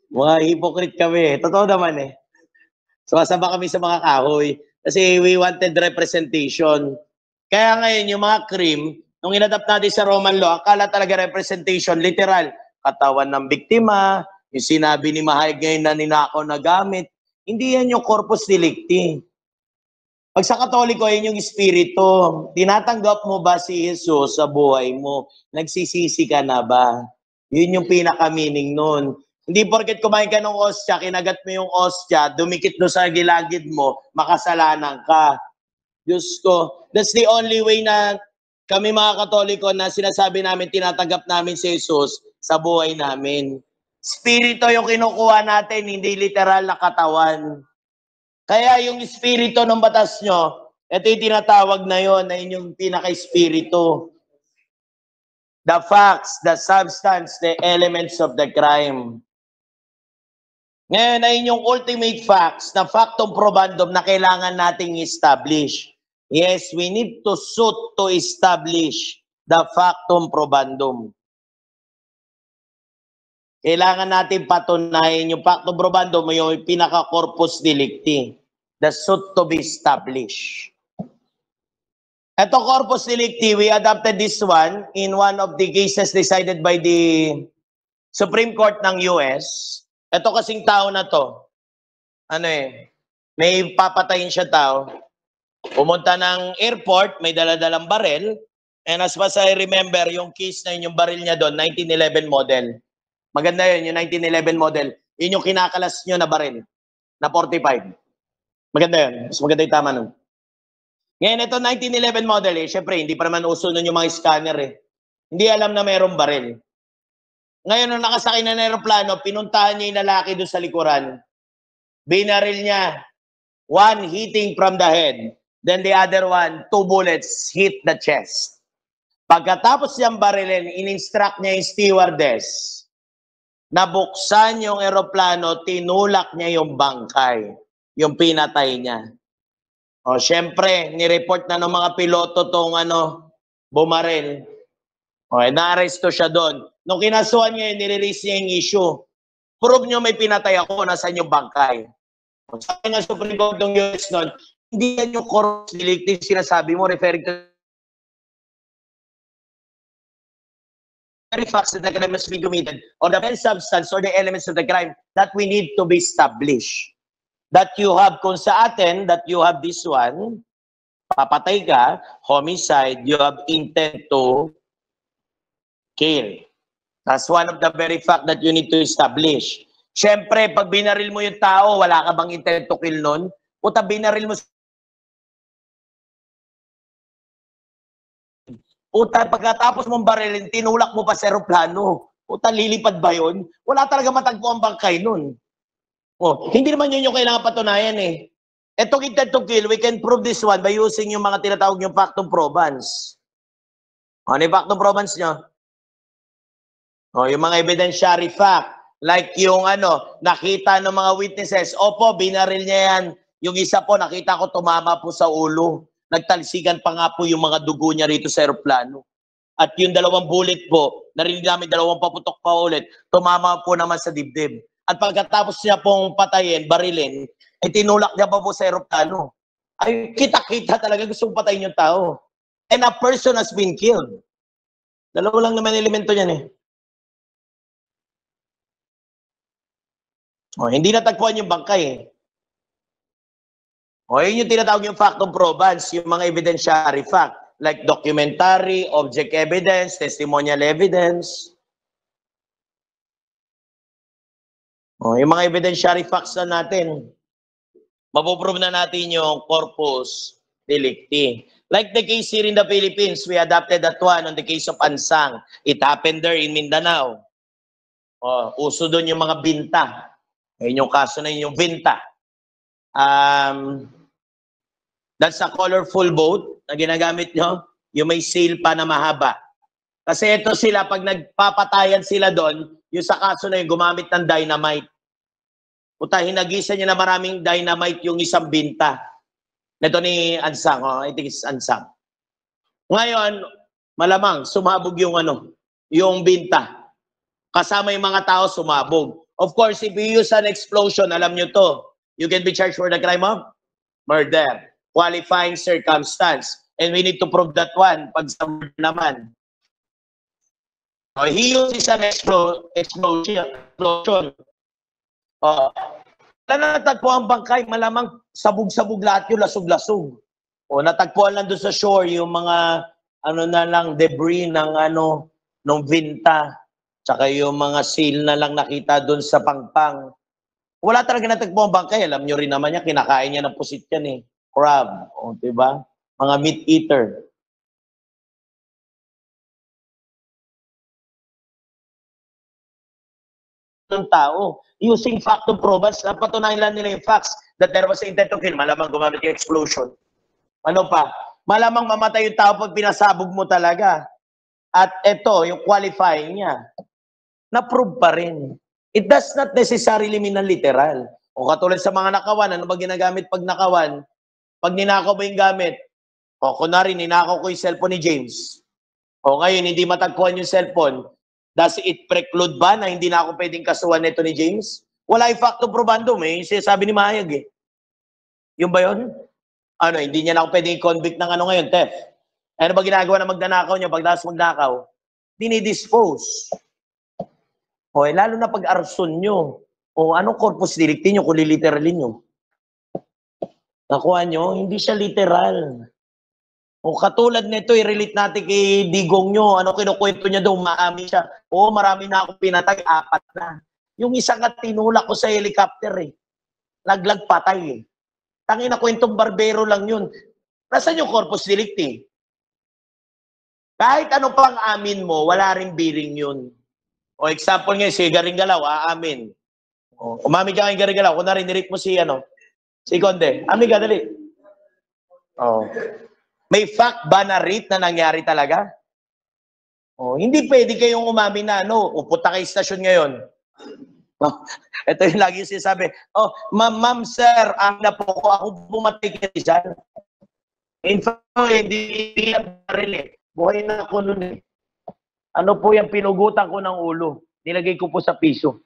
Mga hypocrite kami. Totoo naman eh. Sumasamba kami sa mga kahoy. Kasi we wanted representation. Kaya ngayon, yung mga cream, nung inadapt natin sa Roman law, akala talaga representation, literal. Katawan ng biktima, yung sinabi ni Mahayag ngayon na ninakaw na gamit, hindi yan yung corpus delicti. Pag sa Katoliko, yan yung espiritu. Tinatanggap mo ba si Jesus sa buhay mo? Nagsisisi ka na ba? Yun yung pinaka-meaning nun. Hindi porket kumain ka ng ostya, kinagat mo yung ostya, dumikit do sa gilagid mo, makasalanan ka. Diyos ko, that's the only way na kami mga Katoliko na sinasabi namin, tinatanggap namin si Jesus sa buhay namin. Spirito yung kinukuha natin, hindi literal na katawan. Kaya yung spirito ng batas nyo, ito yung tinatawag na yun, na yun yung pinaka-spirito. The facts, the substance, the elements of the crime. Ngayon, ayun yung ultimate facts na factum probandum na kailangan nating establish. Yes, we need to suit to establish the factum probandum. Kailangan natin patunayan yung factum probandum, yung pinaka-corpus delicti. The suit to be established. Ito corpus delicti, we adopted this one in one of the cases decided by the Supreme Court ng US. Ito kasing tao na to, may papatayin siya tao. Pumunta ng airport, may daladalang baril. And as far as I remember, yung case na yun, yung baril niya doon, 1911 model. Maganda yun, yung 1911 model. Yun yung kinakalas nyo na baril, na 45. Maganda yun. Mas maganda yung tama nun. Ngayon, ito 1911 model syempre, hindi pa naman uso nun yung mga scanner Hindi alam na mayroong baril. Ngayon, nung nakasakay na ng aeroplano, pinuntahan niya yung lalaki doon sa likuran. Binaril niya. One hitting from the head. Then the other one, 2 bullets hit the chest. Pagkatapos niyang barilin, in-instruct niya yung stewardess. Nabuksan yung aeroplano, tinulak niya yung bangkay. Yung pinatay niya. O, syempre, nireport na ng mga piloto tong bumaril. O, na-arresto siya doon. Nung kinasuhan niya, nirelease niya yung issue. Prove nyo may pinatay ako, nasaan yung bangkay. Sabi nga Supreme Court ng US noon, hindi yan yung corpus delicti sinasabi mo, referring to very facts that the crime must be committed, or the very substance or the elements of the crime that we need to be established. That you have, kung sa atin, that you have this one, papatay ka, homicide, you have intent to kill. That's one of the very fact that you need to establish. Siyempre, pag binaril mo yung tao, wala ka bang intent to kill nun? Puta, binaril mo. Puta, pagkatapos mong barilin, tinulak mo pa sa aeroplano. Puta, lilipad ba yun? Wala talaga matagpo ang bangkay nun. Oh, hindi naman yun yung kailangan patunayan Etong intent to kill, we can prove this one by using yung mga tinatawag yung factum probans. Ano yung factum probans nyo? Oh, yung mga evidentiary fact, like yung nakita ng mga witnesses, opo, binaril niya yan. Yung isa po, nakita ko tumama po sa ulo. Nagtalsikan pa nga po yung mga dugo niya rito sa aeroplano. At yung 2 bullet po, narinig namin 2 paputok pa ulit, tumama po naman sa dibdib. At pagkatapos niya pong patayin, barilin, tinulak niya pa po sa aeroplano. Ay, kita-kita talaga gustong patayin yung tao. And a person has been killed. 2 lang naman elemento niyan O, hindi natagpuan yung bangkay O, yun yung tinatawag yung factum probans, yung mga evidentiary fact, like documentary, object evidence, testimonial evidence. O, yung mga evidentiary facts na natin, mapuprove na natin yung corpus delicti. Like the case here in the Philippines, we adopted that one on the case of Ansang. It happened there in Mindanao. O, uso doon yung mga binta. Ayun yung kaso na yun, yung binta. That's a colorful boat na ginagamit nyo. Yung may sail pa na mahaba. Kasi ito sila, pag nagpapatayan sila doon, yung sa kaso na yun, gumamit ng dynamite. Puta, hinagisa niya na maraming dynamite yung isang binta. Ito ni Ansang. I think it's Ansang. Ngayon, malamang, sumabog yung yung binta. Kasama yung mga tao, sumabog. Of course, if you use an explosion, alam nyo to, you can be charged for the crime of murder. Qualifying circumstance. And we need to prove that one pag sa murder naman. So, he uses an explosion. Natagpuan ang bangkay, malamang sabog-sabog lahat yung lasog-lasog. O natagpuan lang doon sa shore yung mga debris ng ng vinta. tsaka yung mga seal na lang nakita doon sa pangpang. Wala talaga natagpo ang bangkay. Alam nyo rin naman yan, kinakain niya ng pusit yan eh. Crab, o, diba? Mga meat eater. Ng tao, using factum probans, napatunayan lang nila yung facts that there was intent to kill. Malamang gumamit yung explosion. Ano pa? Malamang mamatay yung tao pag pinasabog mo talaga. At ito, yung qualifying niya, na-prove pa rin. It does not necessarily mean na literal. O katulad sa mga nakawan, ano ba ginagamit pag nakawan? Pag ninakaw mo yung gamit, o kunwari, ninakaw ko yung cellphone ni James. O ngayon, hindi matagpuan yung cellphone. Does it preclude ba na hindi na ako pwedeng kasuhan nito ni James? Wala yung factum probandum eh. Yung sinasabi ni Mahayag eh. Yung ba yun? Ano, hindi niya na ako pwedeng i-convict ng ano ngayon, theft. Ano ba ginagawa na magnanakaw niya? Pagdaas magnakaw, dinidispose. O eh, lalo na pag arson nyo. O anong corpus delicti nyo kung literalin nyo? Nakuha nyo? Hindi siya literal. O katulad nito, i-relate natin kay Digong nyo. Ano kinukwento niya daw, maamin siya. Oo, marami na akong pinatay, 4 na. Yung isang at tinulak ko sa helicopter eh. Laglag patay eh. Tangina, kwentong barbero lang yun. Nasaan yung corpus delicti? Kahit ano pang amin mo, wala rin bearing yun. O example nga, si Garing Galaw, aamin. O, umami ka kay Garing Galaw, kung narinirip mo si si Conde. Amin ka, dali. O. May fact ba na rape na nangyari talaga? Oh, hindi pwede kayong umamin na upunta kayo istasyon ngayon. Oh, ito yung lagi yung sinasabi. Oh, ma'am, sir, na po ako pumatay kay Rizal. In fact, hindi yan baril. Buhay na ako nun eh. Ano po yung pinugutan ko ng ulo? Nilagay ko po sa piso.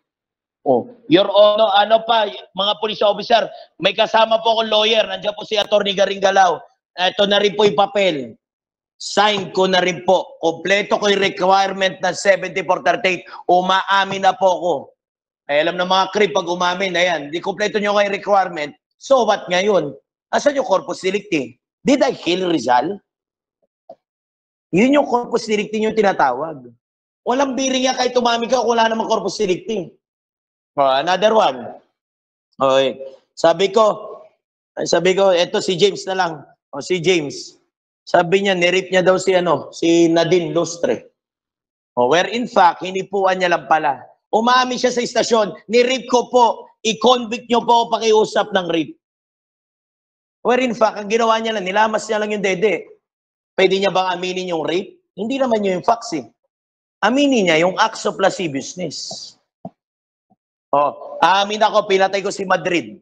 Oh, Your Honor, ano pa, mga police officer, may kasama po akong lawyer. Nandiyan po si Atty. Garing Galaw. Ito na rin po yung papel. Sign ko na rin po. Kompleto ko yung requirement ng 7438. Umaamin na po ako. Ay, alam ng mga crib pag umamin, ayan, di kompleto nyo kayo requirement. So what ngayon? Asan yung corpus delicti? Did I kill Rizal? Yun yung corpus delicti nyo tinatawag. Walang biring yan kahit umami ka, wala namang corpus delicti. Another one. Okay. Sabi ko, eto si James na lang. O si James, sabi niya, nirip niya daw si Nadine Lustre. O, where in fact, hinipuan niya lang pala. Umami siya sa istasyon, nirip ko po, i-convict niyo po pakiusap ng rape. Where in fact, ang ginawa niya lang, nilamas niya lang yung dede. Pwede niya bang aminin yung rape? Hindi naman yun yung facts eh. Aminin niya yung acts of lasciviousness. O, amin ako, pinatay ko si Madrid.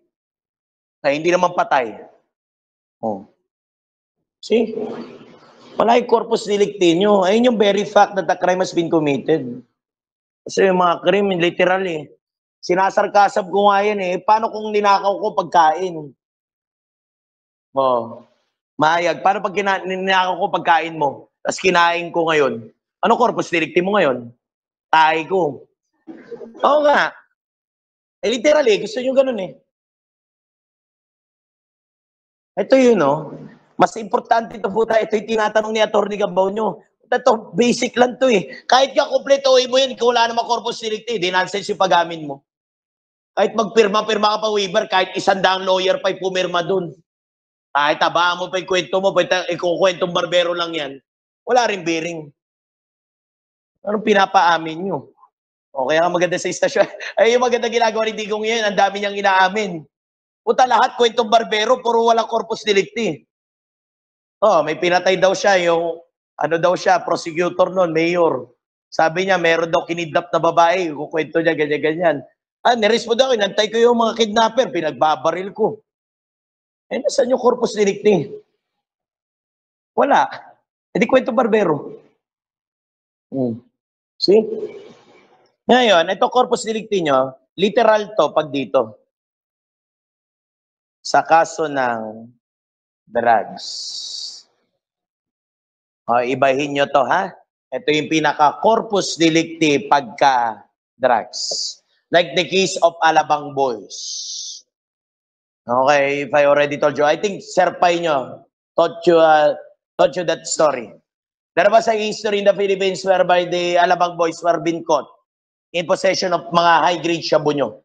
Ay, hindi naman patay. O. See? Wala yung corpus delicti nyo. Ayun yung very fact that the crime has been committed. Kasi yung mga crime, literal eh. Sinasarkasab ko nga yan eh. Paano kung ninakaw ko pagkain? Oh. Mahayag, paano pag ninakaw ko pagkain mo? Tapos kinain ko ngayon. Ano corpus delicti mo ngayon? Tahi ko. Oo nga. Eh literal eh. Gusto nyo ganun eh. Ito yun no. Mas importante ito po tayo. Ito yung tinatanong ni Atty. Gambonyo. Ito, basic lang to eh. Kahit ka kompletohin mo yan, wala namang corpus delicti, di nonsense yung pag-amin mo. Kahit magpirma-pirma ka pa waiver, kahit 100 lawyer pa'y pumirma dun. Kahit tabahan mo pa yung kwento mo, ikukwentong barbero lang yan. Wala rin bearing. Anong pinapaamin nyo? O kaya maganda sa istasyon. Ay, yung maganda ginagawa ni Digong yan, ang dami niyang inaamin. Puta lahat, kwentong barbero, puro walang corpus delicti. Oh, may pinatay daw siya, yung prosecutor noon, mayor. Sabi niya, meron daw kinidnap na babae, kukwento niya, ganyan-ganyan. Nirespo daw, inantay ko yung mga kidnapper, pinagbabaril ko. Eh, nasaan yung corpus delicti? Wala. Eh, di kwento barbero. See? Ngayon, ito corpus delicti nyo, literal to pag dito. Sa kaso ng drugs. O, ibahin nyo to, ha? Ito yung pinaka-corpus delicti pagka-drugs. Like the case of Alabang Boys. Okay, if I already told you, I think Sir Pai nyo taught you that story. There was a history in the Philippines whereby the Alabang Boys were being caught in possession of mga high-grade shabu nyo?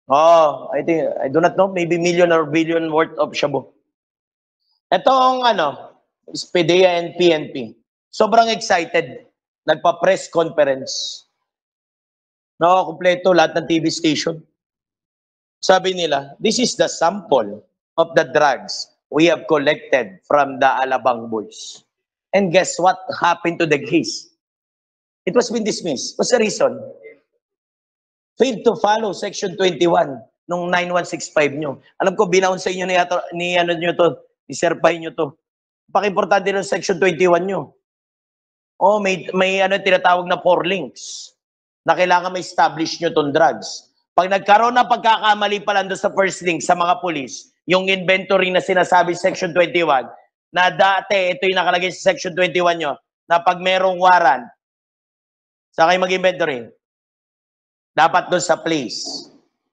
Oh, I do not know, maybe million or billion worth of shabu. Itong PDEA and PNP, sobrang excited. Nagpa-press conference. No, kumpleto lahat ng TV station. Sabi nila, this is the sample of the drugs we have collected from the Alabang boys. And guess what happened to the case? It was been dismissed. What's the reason? Failed to follow Section 21 nung 9165 nyo. Alam ko, binaon sa inyo ni Sir Pai nyo to. Paki-importante ng Section 21 nyo. Oh, may tinatawag na 4 links na kailangan ma-establish nyo tong drugs. Pag nagkaroon ng pagkakamali pa lang doon sa first link sa mga pulis, yung inventory na sinasabi Section 21, na dati, ito yung nakalagay sa Section 21 nyo, na pag merong warrant, sa kayo mag-inventory, dapat doon sa place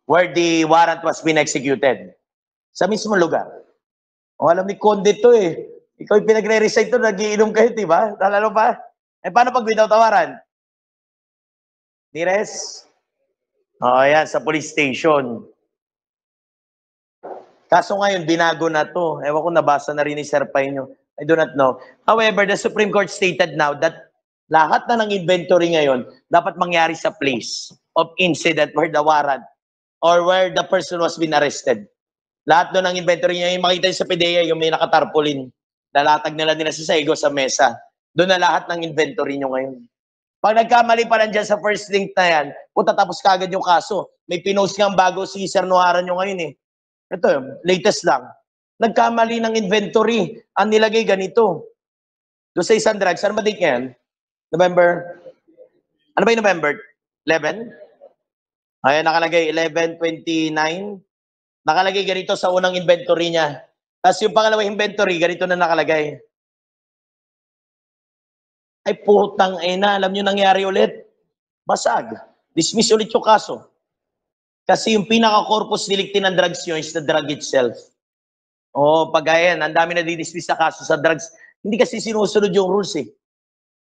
where the warrant was being executed. Sa mismo lugar. O alam ni Conde to eh. Ikaw yung pinagre-recite to, nagiinom kayo, diba? Nalalo pa? Eh, paano pag without a warrant? Dires? O, yan, sa police station. Kaso ngayon, binago na to. Ewan ko, nabasa na rin ni Sir Pai nyo. I do not know. However, the Supreme Court stated now that lahat na ng inventory ngayon dapat mangyari sa place of incident where the warrant or where the person was been arrested. Lahat doon ng inventory niya, yung makita sa PDEA, yung may nakatarpaulin. Nalatag nila sa ego sa mesa. Doon na lahat ng inventory nyo ngayon. Pag nagkamali pa lang dyan sa first link na yan, tapos kagad yung kaso. May pinost nga bago si Sir Nohara nyo ngayon eh. Ito, latest lang. Nagkamali ng inventory. Ang nilagay ganito. Doon sa isang drugs, ano ba date yan? November? Ano ba yung November? 11? Ayan, nakalagay 11/29. Nakalagay ganito sa unang inventory niya. Tapos yung pangalawang inventory, ganito na nakalagay. Ay putang ina, alam nyo nangyari ulit? Basag. Dismiss ulit yung kaso. Kasi yung pinaka-corpus delicti ng drugs nyo is the drug itself. O, pag ayan, ang dami na di-dismiss na kaso sa drugs. Hindi kasi sinusunod yung rules eh.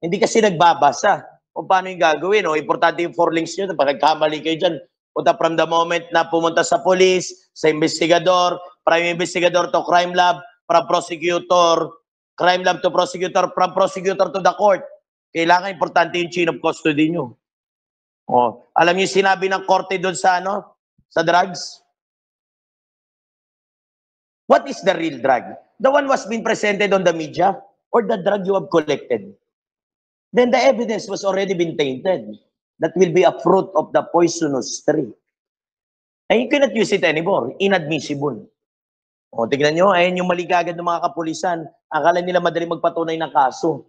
Hindi kasi nagbabasa. O paano yung gagawin? O, importante yung 4 links nyo. Pag nagkamali kayo dyan, punta from the moment na pumunta sa police, sa investigador, from investigador to crime lab, from prosecutor, crime lab to prosecutor, from prosecutor to the court. Kailangan importante yung chain of custody nyo. O, alam niyo sinabi ng korte doon sa sa drugs? What is the real drug? The one was being presented on the media or the drug you have collected? Then the evidence was already been tainted. That will be a fruit of the poisonous tree. And you cannot use it anymore. Inadmissible. O, tignan nyo, ayan yung mali kagad ng mga kapulisan. Akala nila madali magpatunay ng kaso.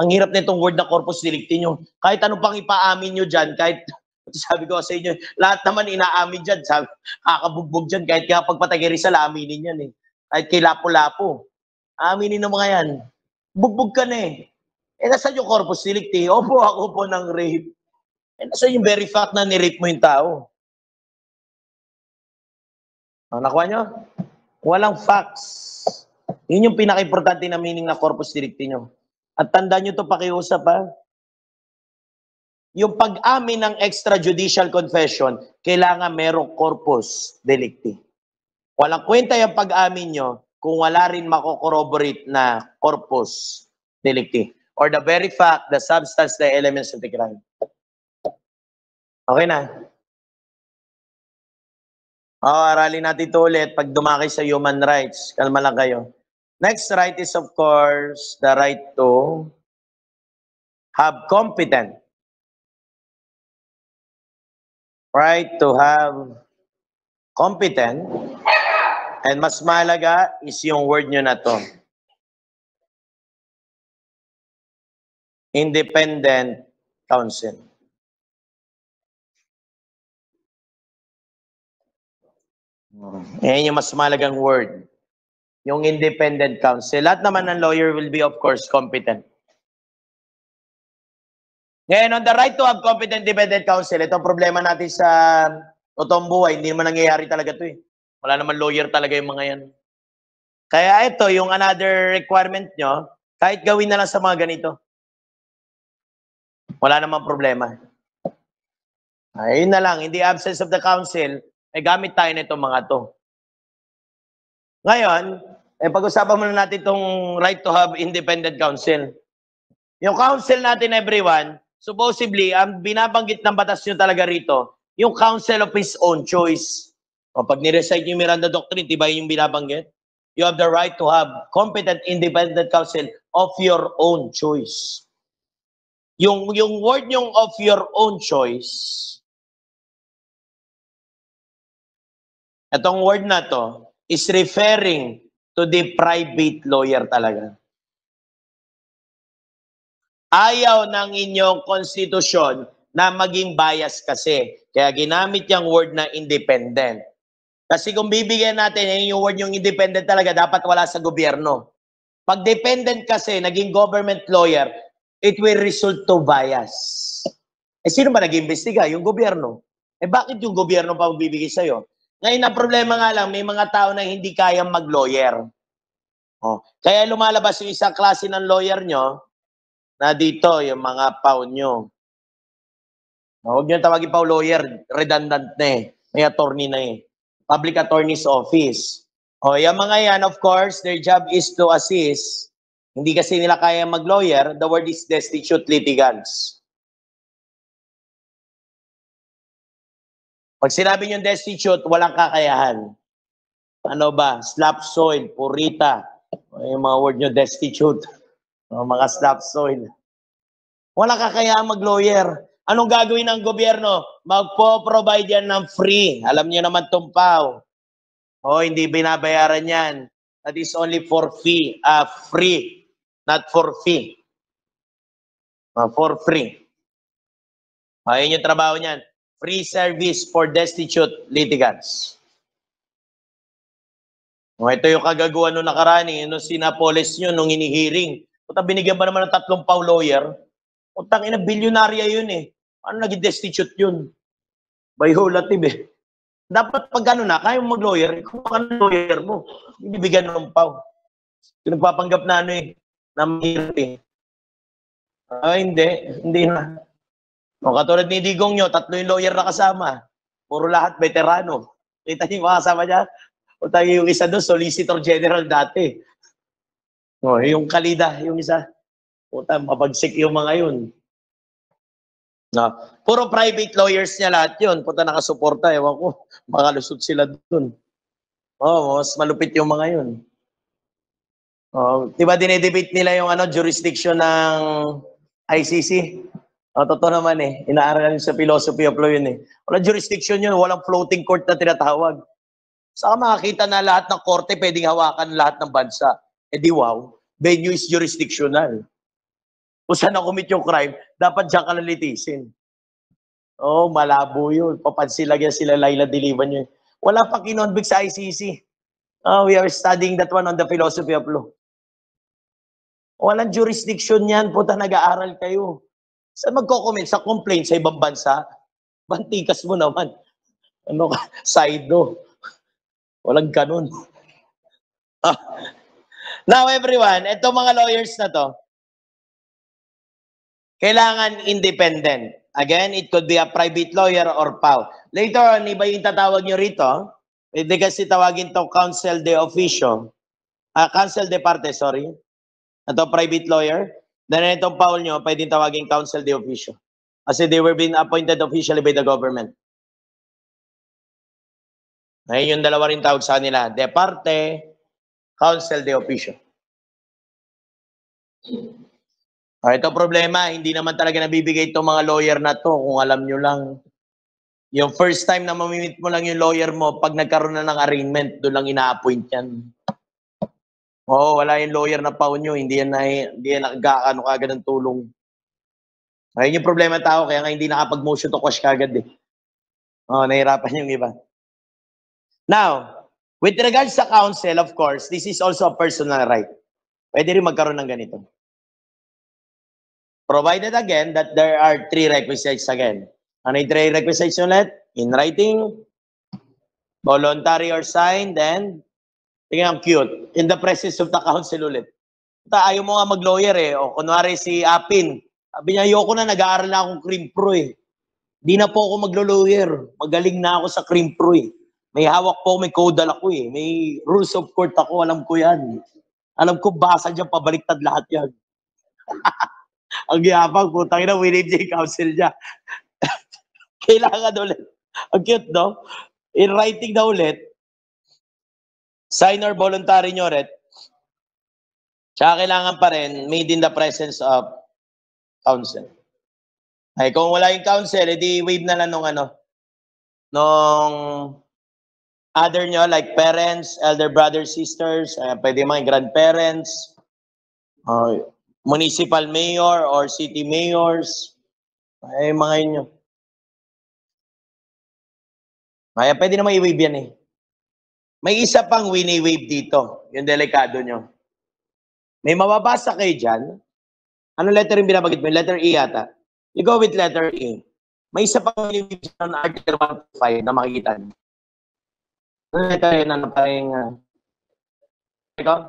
Ang hirap na itong word na corpus delicti nyo. Kahit anong pang ipaamin nyo dyan, kahit, sabi ko sa inyo, lahat naman inaamin dyan. Sabi, kakabugbog dyan, kahit kaya pagpatay Rizal, aminin yan eh. Kahit kay Lapu-Lapu. Aminin ng mga yan. Bugbog ka na eh. Eh, nasa yung corpus delicti? Opo, ako po ng rape. Eh, nasa yung very fact na ni-rape mo yung tao? Nakuha nyo? Walang facts. Yun yung pinaka-importante na meaning na corpus delicti nyo. At tandaan nyo ito pakiusap ha. Yung pag-amin ng extrajudicial confession, kailangan merong corpus delicti. Walang kwenta yung pag-amin nyo kung wala rin mako-corroborate na corpus delicti. Or the very fact, the substance, the elements of the crime. Okay na? Aralin natin ito ulit pag dumaki sa human rights. Kalma lang kayo. Next right is, of course, the right to have competent. Right to have competent. And mas mahalaga is yung word nyo na to. Independent counsel. Yan yung mas mahalagang word. Yung independent counsel. Lahat naman ng lawyer will be, of course, competent. Ngayon, on the right to have competent independent counsel, ito ang problema natin sa totoong buhay. Hindi naman nangyayari talaga ito eh. Wala naman lawyer talaga yung mga yan. Kaya ito, yung another requirement nyo, kahit gawin na lang sa mga ganito. Wala namang problema. Ayun na lang, in the absence of the council, gamit tayo nitong mga to. Ngayon, pag-usapan muna natin itong right to have independent counsel. Yung counsel natin, everyone, supposedly, ang binabanggit ng batas nyo talaga rito, yung counsel of his own choice. O pag nirecite yung Miranda Doctrine, diba yung binabanggit? You have the right to have competent independent counsel of your own choice. Yung word yung of your own choice, itong word na to is referring to the private lawyer talaga. Ayaw ng inyong konstitusyon na maging bias kasi. Kaya ginamit yung word na independent. Kasi kung bibigyan natin yung word yung independent talaga, dapat wala sa gobyerno. Pag dependent kasi, naging government lawyer, it will result to bias. Sino ba nag-imbestiga? Yung gobyerno. Bakit yung gobyerno pa magbibigay sa'yo? Ngayon, ang problema nga lang, may mga tao na hindi kayang mag-lawyer. Kaya lumalabas yung isang klase ng lawyer nyo, na dito, yung mga pao nyo. Huwag nyo tawagin pao lawyer, redundant na eh. May attorney na eh. Public Attorney's Office. Yung mga yan, of course, their job is to assist. Hindi kasi nila kaya mag-lawyer, the word is destitute litigants. Pag sinabi nyo destitute, walang kakayahan. Ano ba? Slap soil, purita. Yung mga word nyo, destitute. Mga slap soil. Walang kakayahan mag-lawyer. Anong gagawin ng gobyerno? Magpo-provide yan ng free. Alam niyo naman tumpaw. Hindi binabayaran yan. That is only for fee. Free. Not for fee. For free. Ayun yung trabaho niyan. Free service for destitute litigants. Ito yung kagaguhan nung nakarani, nung sinapolis nyo, nung inihearing. Binigyan ba naman ng 3 pao lawyer? Ina, bilyonarya yun eh. Ano naging destitute yun? Violative eh. Dapat pag ano na, kaya mag-lawyer, kung ano lawyer mo, bibigyan ng pao. Nagpapanggap na ano eh, na mahirap eh. Hindi na. Katulad ni Digong nyo, 3 yung lawyer na kasama. Puro lahat veterano. Kita niyo yung mga kasama niya? Yung isa doon, Solicitor General dati. Yung Kalida, yung isa. Mapagsik yung mga yun. Puro private lawyers niya lahat yun. Nakasuporta, ewan ko. Makalusot sila doon. Mas malupit yung mga yun. Diba dinedebate nila yung jurisdiction ng ICC? Totoo naman eh. Inaaral sa philosophy of law yun eh. Walang jurisdiction yun. Walang floating court na tinatawag. Saka makakita na lahat ng korte pwedeng hawakan lahat ng bansa. Wow. Venue is jurisdictional. Kung saan na-commit yung crime, dapat dyan ka nalitisin. Malabo yun. Papansilagyan sila Laila Diliban yun. Wala pa kinonvict sa ICC. We are studying that one on the philosophy of law. Walang jurisdiction yan. Nag-aaral kayo. Saan magko-comment sa complaint sa ibang bansa? Bantikas mo naman. Saido. Walang ganun. Now everyone, itong mga lawyers na to, kailangan independent. Again, it could be a private lawyer or PAO. Later on, iba yung tatawag nyo rito. Pwede kasi tawagin to counsel de officio. Counsel de parte, sorry. Ito, private lawyer. Then itong PAO nyo, pwede tawagin counsel de officio. Kasi they were being appointed officially by the government. Ngayon yung dalawa rin tawag sa kanila. De parte, counsel de officio. Ito problema, hindi naman talaga nabibigay itong mga lawyer na to kung alam nyo lang. Yung first time na mamimit mo lang yung lawyer mo, pag nagkaroon na ng arraignment, doon lang ina-appoint yan. Wala yung lawyer na pao nyo, hindi yan nagkakano kagad ng tulong. Ayun yung problema tao, kaya nga hindi nakapag-motion to quash kagad eh. Nahirapan yung iba. Now, with regards sa counsel, of course, this is also a personal right. Pwede rin magkaroon ng ganito. Provided again that there are 3 requisites again. Ano yung 3 requisites ulit? In writing, voluntary or signed, and tingnan cute, in the presence of the counsel ulit. Ayaw mo nga mag-lawyer eh. O kunwari si Apin, sabi niya, ayoko na, nag-aaral na akong crim pro eh. Di na po ako maglo-lawyer. Magaling na ako sa crim pro eh. May hawak po, may caudal ako eh. May rules of court ako, alam ko yan. Alam ko, basa dyan, pabaliktad lahat yan. Ang yabang, putang ina, winib niya yung counsel niya. Kailangan ulit. Ang cute, no? In writing na ulit, sign or voluntary nyo ulit. Tsaka kailangan pa rin, made in the presence of counsel. Ay, kung wala yung counsel, edi waive na lang nung other nyo, like parents, elder brothers, sisters, pwede mga grandparents, municipal mayor or city mayors, ay mga inyo. Ay, pwede naman i-waive yan eh. May isa pang wini-waive dito, yung delikado nyo. May mababasa kayo dyan. Anong letter yung binabagit mo? Letter E yata. You go with letter E. May isa pang wini-waive ng Article 125 na makikita nyo. Ano letter yun? Ano pa rin? Ikaw?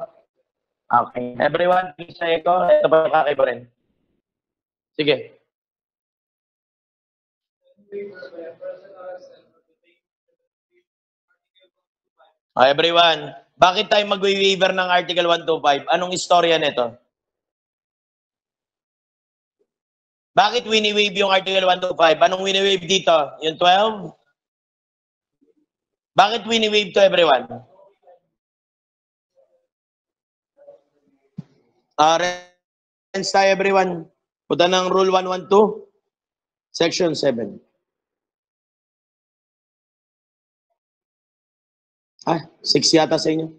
Okay. Everyone, please say ikaw. Ito ba yung kakaiba rin? Sige. Everyone, bakit tayo mag-waiver ng Article 125? Anong istorya nito? Bakit wini-waive yung Article 125? Anong wini-waive dito? Yung 12? Bakit wini-waive to everyone? Reference tayo everyone. Punta ng Rule 112, Section 7. 6 yata sa inyo.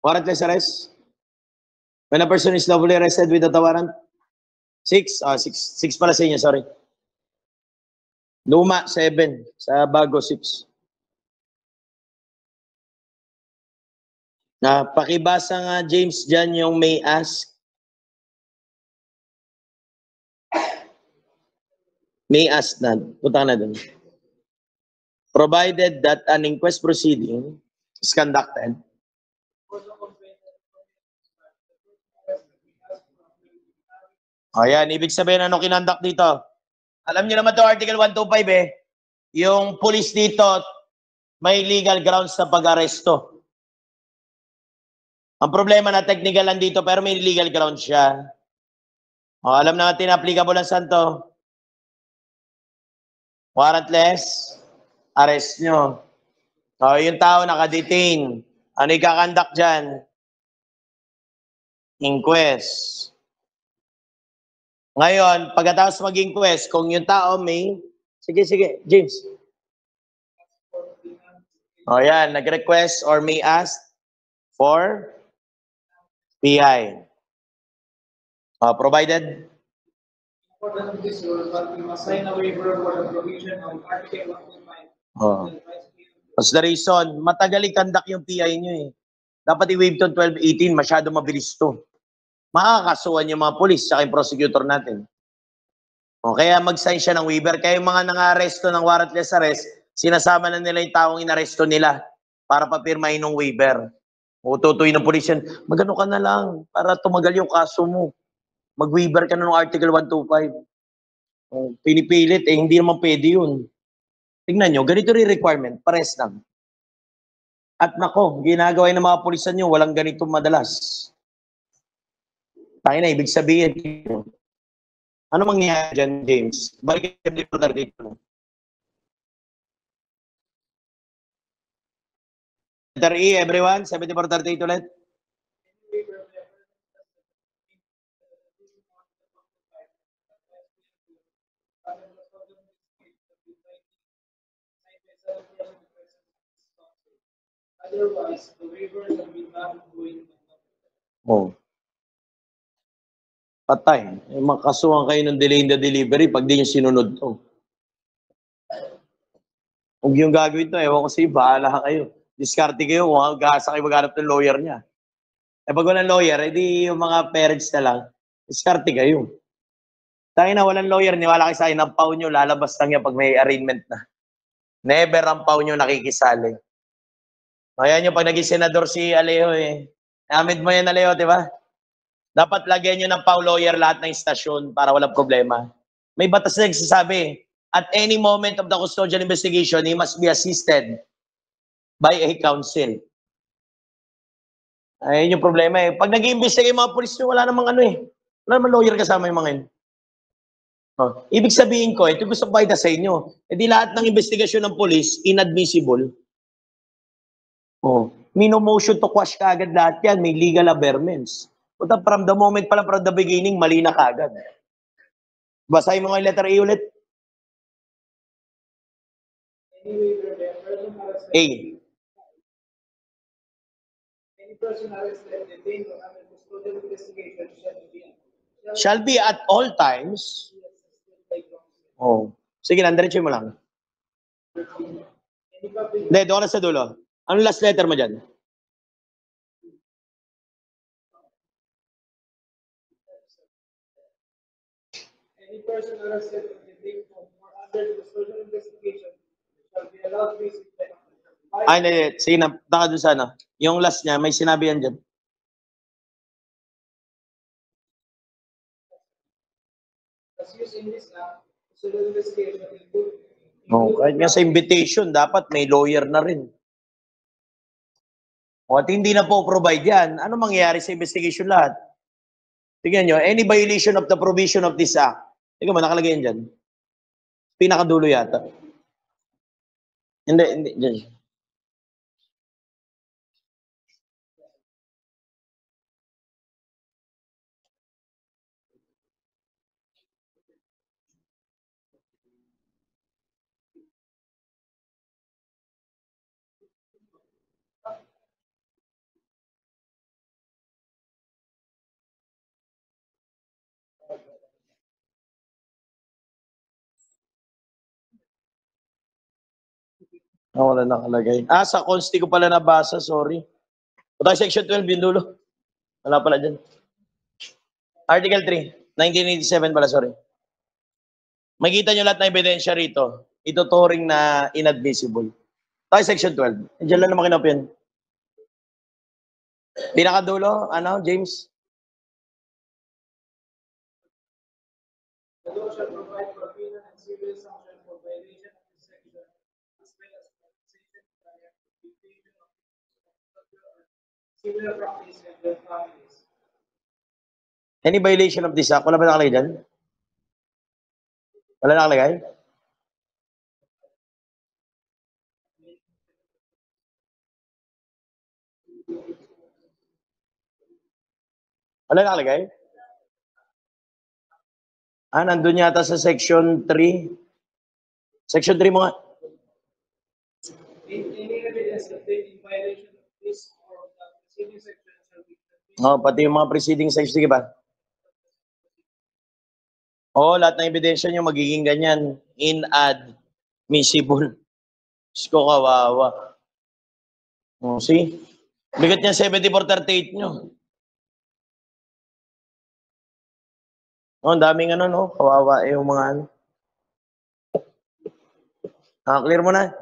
Warrantless arrest. When a person is lawfully arrested without a warrant. 6 pala sa inyo, sorry. Luma, 7. Sa bago, 6. Pakibasa nga, James, dyan yung may ask. May ask na. Punta na dun. Provided that an inquest proceeding is conducted. Ayan, ibig sabihin ano kinonduct dito? Alam niyo naman to Article 125 eh. Yung police dito may legal grounds na pag-aresto. Ang problema na technical lang dito pero may legal grounds siya. Alam natin applicable ang santo. Warrantless arrest nyo. Yung tao naka-detain. Ano ikakandak dyan? Inquest. Ngayon, pagkatapos mag-inquest, kung yung tao may... Sige, James. Yan, nag-request or may ask for PI. Provided? Important of this rule, but we must sign a waiver for the provision of Article 125. That's the reason, matagal ikandak yung PI nyo eh. Dapat i-waive to 12-18, masyado mabilis to. Makakasuhan yung mga polis sa yung prosecutor natin. Kaya mag-sign siya ng waiver. Kaya yung mga nang-aresto ng warrantless arrest, sinasama na nila yung taong inaresto nila para papirmahin ng waiver. Tutuloy ng polis yan, magano ka na lang para tumagal yung kaso mo. Mag-waiver ka na ng Article 125. Pinipilit, hindi naman pwede yun. Tingnan nyo, ganito rin requirement, pares lang. At nako, ginagawa ng mga pulisan nyo, walang ganito madalas. Tayo na, ibig sabihin, ano mangyayari dyan, James? Balik yung reporter dito. Letter E, everyone, 7438 ulit. Otherwise, the waiver will be non-void. Patay. Makasuhan kayo ng delay in the delivery pag di nyo sinunod to. Kung yung gagawin to, ewan ko sa'yo, bahala kayo. Diskarte kayo, gasa kayo maghanap ng lawyer niya. Pag walang lawyer, edi yung mga parents na lang, diskarte kayo. Tayo na, walang lawyer, niwala kayo sa akin, ang pao nyo, lalabas lang yan pag may arraignment na. Never ang pao nyo nakikisali. Kaya nyo, pag naging senador si Alejo eh. Namit mo yan, Alejo, di ba? Dapat lagyan nyo ng pau lawyer lahat ng istasyon para walang problema. May batas na nagsasabi, at any moment of the custodial investigation, he must be assisted by a counsel. Ayun yung problema eh. Pag nag-iimbestiga yung mga polis, wala namang ano eh. Wala namang lawyer kasama yung mga yun. Oh. Ibig sabihin ko, ito gusto ko pakita sa inyo. Eh di lahat ng investigasyon ng polis, inadmissible. Oh. Mino-motion to quash kaagad lahat yan. May legal aberments. But from the moment pala, from the beginning, mali na kaagad. Basahin mo nga yung letter A ulit. A. Any person arrested, detained, or under custodial investigation Shall be at all times. Oh. Sige, nandiretso mo lang. Hindi, doon ka na sa dulo. Ano last letter mo dyan? Any person arrested or detained or under custodial investigation shall be allowed to visit the Ay, hindi. Sige na, taka doon sa ano. Yung last niya, may sinabi yan dyan. as used in this act, custodial investigation include Oh, kahit nga sa invitation, dapat may lawyer na rin. O at hindi na po provide yan, ano mangyayari sa investigation lahat? Tingnan nyo, any violation of the provision of this act. Tingnan mo, nakalagay yan dyan. Pinakadulo yata. Hindi, dyan. Wala nakalagay. Sa consti ko pala nabasa, sorry. Ito section 12, yung dulo. Wala pala dyan. Article 3, 1987 pala, sorry. Makita nyo lahat na ebidensya rito. Ituturing na inadmissible. Ito section 12. Diyan lang naman kinopyan. Pinakadulo, ano, James? the law shall provide for penal and civil sanction for violation of this section, as well as compensation for the application of similar practice and their families. Any violation of this act? Wala ba nakalagay dyan? Wala nakalagay? Wala nakalagay? Nandun yata sa section 3. Section 3 mo nga. Any evidence that they in violation of this or of the preceding section shall be Pati yung mga preceding section. Sige ba? Lahat ng ebidensya nyo magiging ganyan. Inadmissible. Diyos ko, kawawa. See? Bigat niya 7438 nyo. Ang daming ano, no? Kawawa yung mga ano. Clear mo na?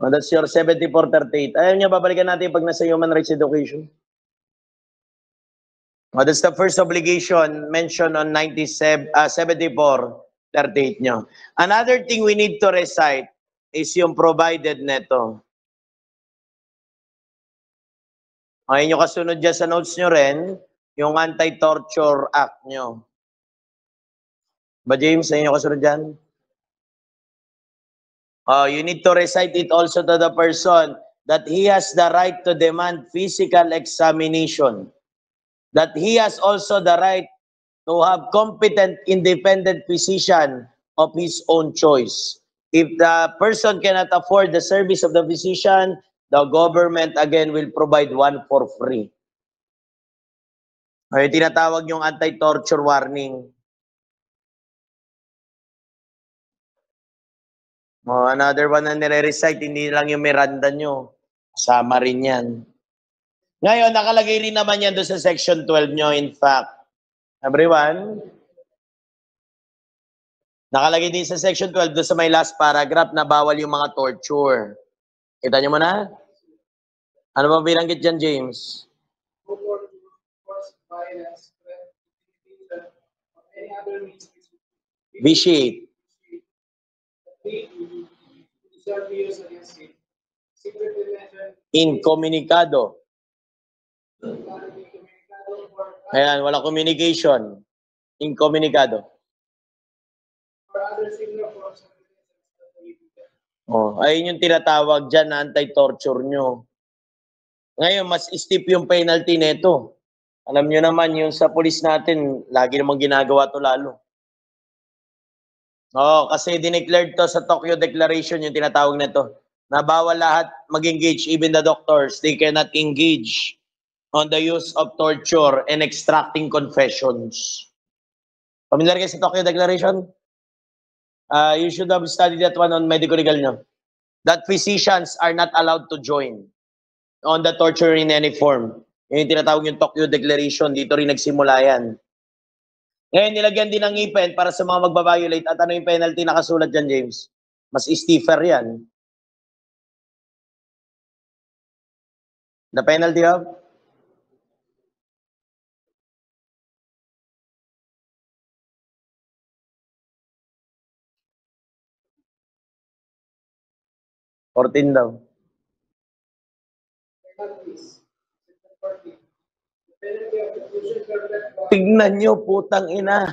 That's your 7438. Ayaw niya, babalikan natin pag nasa human rights education. That's the first obligation mentioned on 7438 nyo. Another thing we need to recite is yung provided neto. Ayun yung kasunod dyan sa notes nyo rin, yung Anti-Torture Act nyo. Ba James, ayun yung kasunod dyan? You need to recite it also to the person that he has the right to demand physical examination. That he has also the right to have competent, independent physician of his own choice. If the person cannot afford the service of the physician, the government again will provide one for free. Ay, tinatawag yung anti-torture warning. Another one na nire-recite, hindi lang yung Miranda nyo. Kasama rin yan. Ngayon, nakalagay rin naman yan doon sa section 12 nyo, in fact. Everyone? Nakalagay din sa section 12 doon sa may last paragraph na bawal yung mga torture. Kita nyo mo na? Ano ba binanggit dyan, James? force, violence, threat, intimidation, or any other means Vitiate. We serve views against it. Secret detention, Incommunicado. comunicado Ayan, wala communication. Incommunicado. or other similar forms of detention that we do. Oh, ayun yung tinatawag dyan na anti-torture nyo. Ngayon, mas steep yung penalty nito. Alam nyo naman, yung sa police natin, lagi namang ginagawa to lalo. Oo, kasi dineclared to sa Tokyo Declaration yung tinatawag nito. Na bawal lahat mag-engage, even the doctors, they cannot engage on the use of torture and extracting confessions. Familiar kayo sa Tokyo Declaration? You should have studied that one on medical legal nyo. That physicians are not allowed to join on the torture in any form. Yung tinatawag yung Tokyo Declaration, dito rin nagsimula yan. Ngayon, nilagyan din ng ipin para sa mga magbabiolate. At ano yung penalty nakasulat dyan, James? Mas stiffer yan. The penalty of? $14 daw. Penalties. Section 40. The penalty of refusal to let go Tignan nyo, putang ina.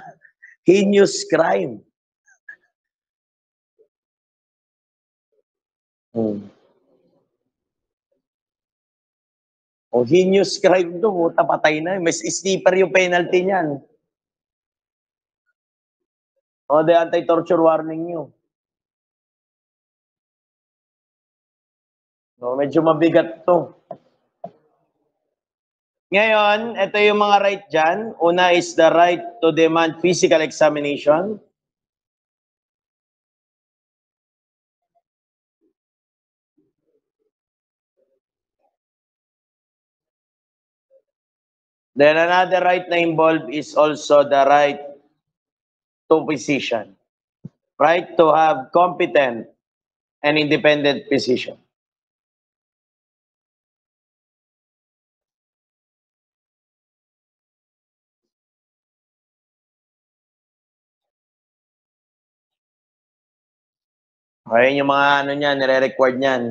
Heinous crime. O heinous crime to, puta, patay na. Mas stiffer yung penalty niyan. O, the anti-torture warning nyo. O, medyo mabigat to. Ngayon, ito yung mga right dyan. Una is the right to demand physical examination. Then another right na involved is also the right to physician. Right to have competent and independent physician. Ayan yung mga ano niyan, nire-required niyan.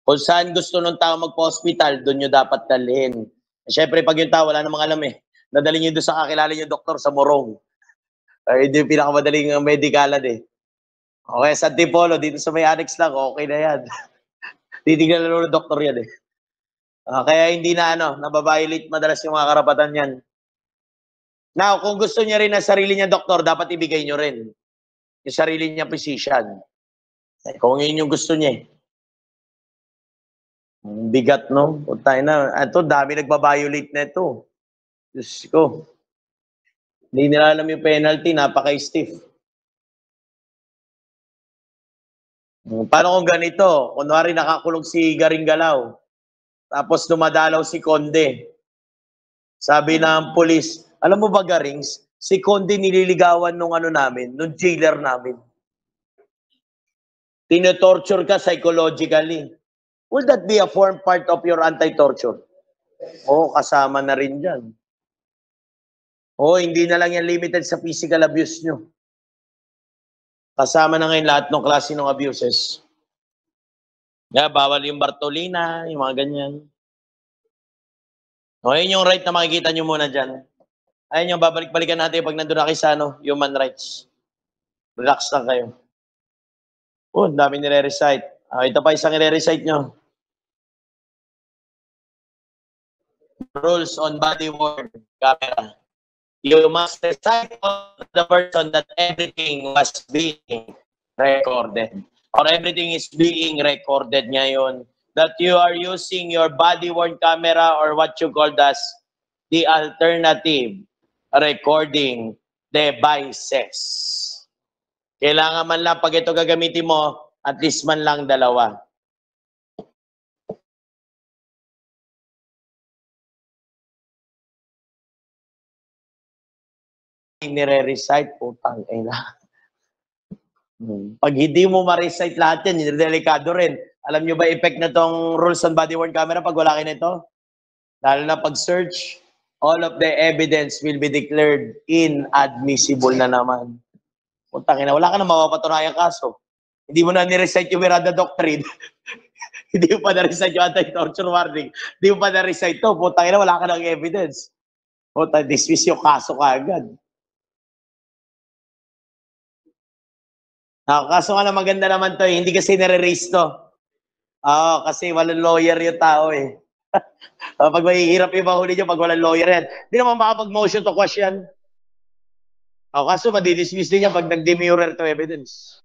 Kung saan gusto ng tao magpa-hospital, doon nyo dapat dalhin. Siyempre, pag yung tao, wala namang alam eh. Nadali nyo doon sa kakilala nyo doktor sa Morong. Ay, hindi yung pinakamadaling medikalan eh. Okay, sa Antipolo, dito sa may annex lang, okay na yan. Titignan na ng doktor yan eh. Kaya hindi na nababiolate madalas yung mga karapatan yan. Now, kung gusto niya rin na sarili niya doktor, dapat ibigay nyo rin. Yung sarili niya physician. Kung yun yung gusto niya. Bigat, no? Tayo na. Ito, dami nagbabiolate na ito. Diyos ko. Hindi nila alam yung penalty, napaka-stiff. Paano kung ganito? Kunwari nakakulong si Garing Galaw. Tapos dumadalaw si Conde. Sabi ng pulis, alam mo ba Garings, si Conde nililigawan nung nung jailer namin. Tinotorture ka psychologically. Will that be a form part of your anti-torture? Oo, kasama na rin dyan. Oo, hindi na lang yan limited sa physical abuse nyo. Kasama na ngayon lahat ng klase ng abuses. Bawal yung Bartolina, yung mga ganyan. O, yun yung right na makikita nyo muna dyan. Ayun yung babalik-balikan natin pag nandun na kayo sa human rights. Relax lang kayo. Oh, dami nire-recite. Ito pa isang nire-recite nyo. Rules on body-worn camera. You must recite on the person that everything was being recorded. Or everything is being recorded ngayon. That you are using your body-worn camera or what you call as the alternative recording devices. Kailangan man lang pag ito gagamitin mo, at least man lang dalawa. Nire-recite, putang ina. Pag hindi mo ma-recite lahat yan, delikado rin. Alam nyo ba effect na tong rules on body-worn camera pag wala kayo nito? Lalo na pag-search, all of the evidence will be declared inadmissible na naman. Putang ina, wala ka na mapapatunayang kaso. Hindi mo na ni-recite yung Miranda Doctrine. Hindi mo pa na-recite yung anti-torture warning. Hindi mo pa na-recite to. Putang ina, wala ka ng evidence. Puta, dismiss yung kaso kaagad. Kaso nga na maganda naman to, hindi kasi nare-raise to. Oo, kasi walang lawyer yung tao eh. Pag mahihirap yung mahuli nyo, pag walang lawyer yan. Hindi naman makapag-motion to quash yan. Kaso madidismiss din yan pag nag-demurrer to evidence.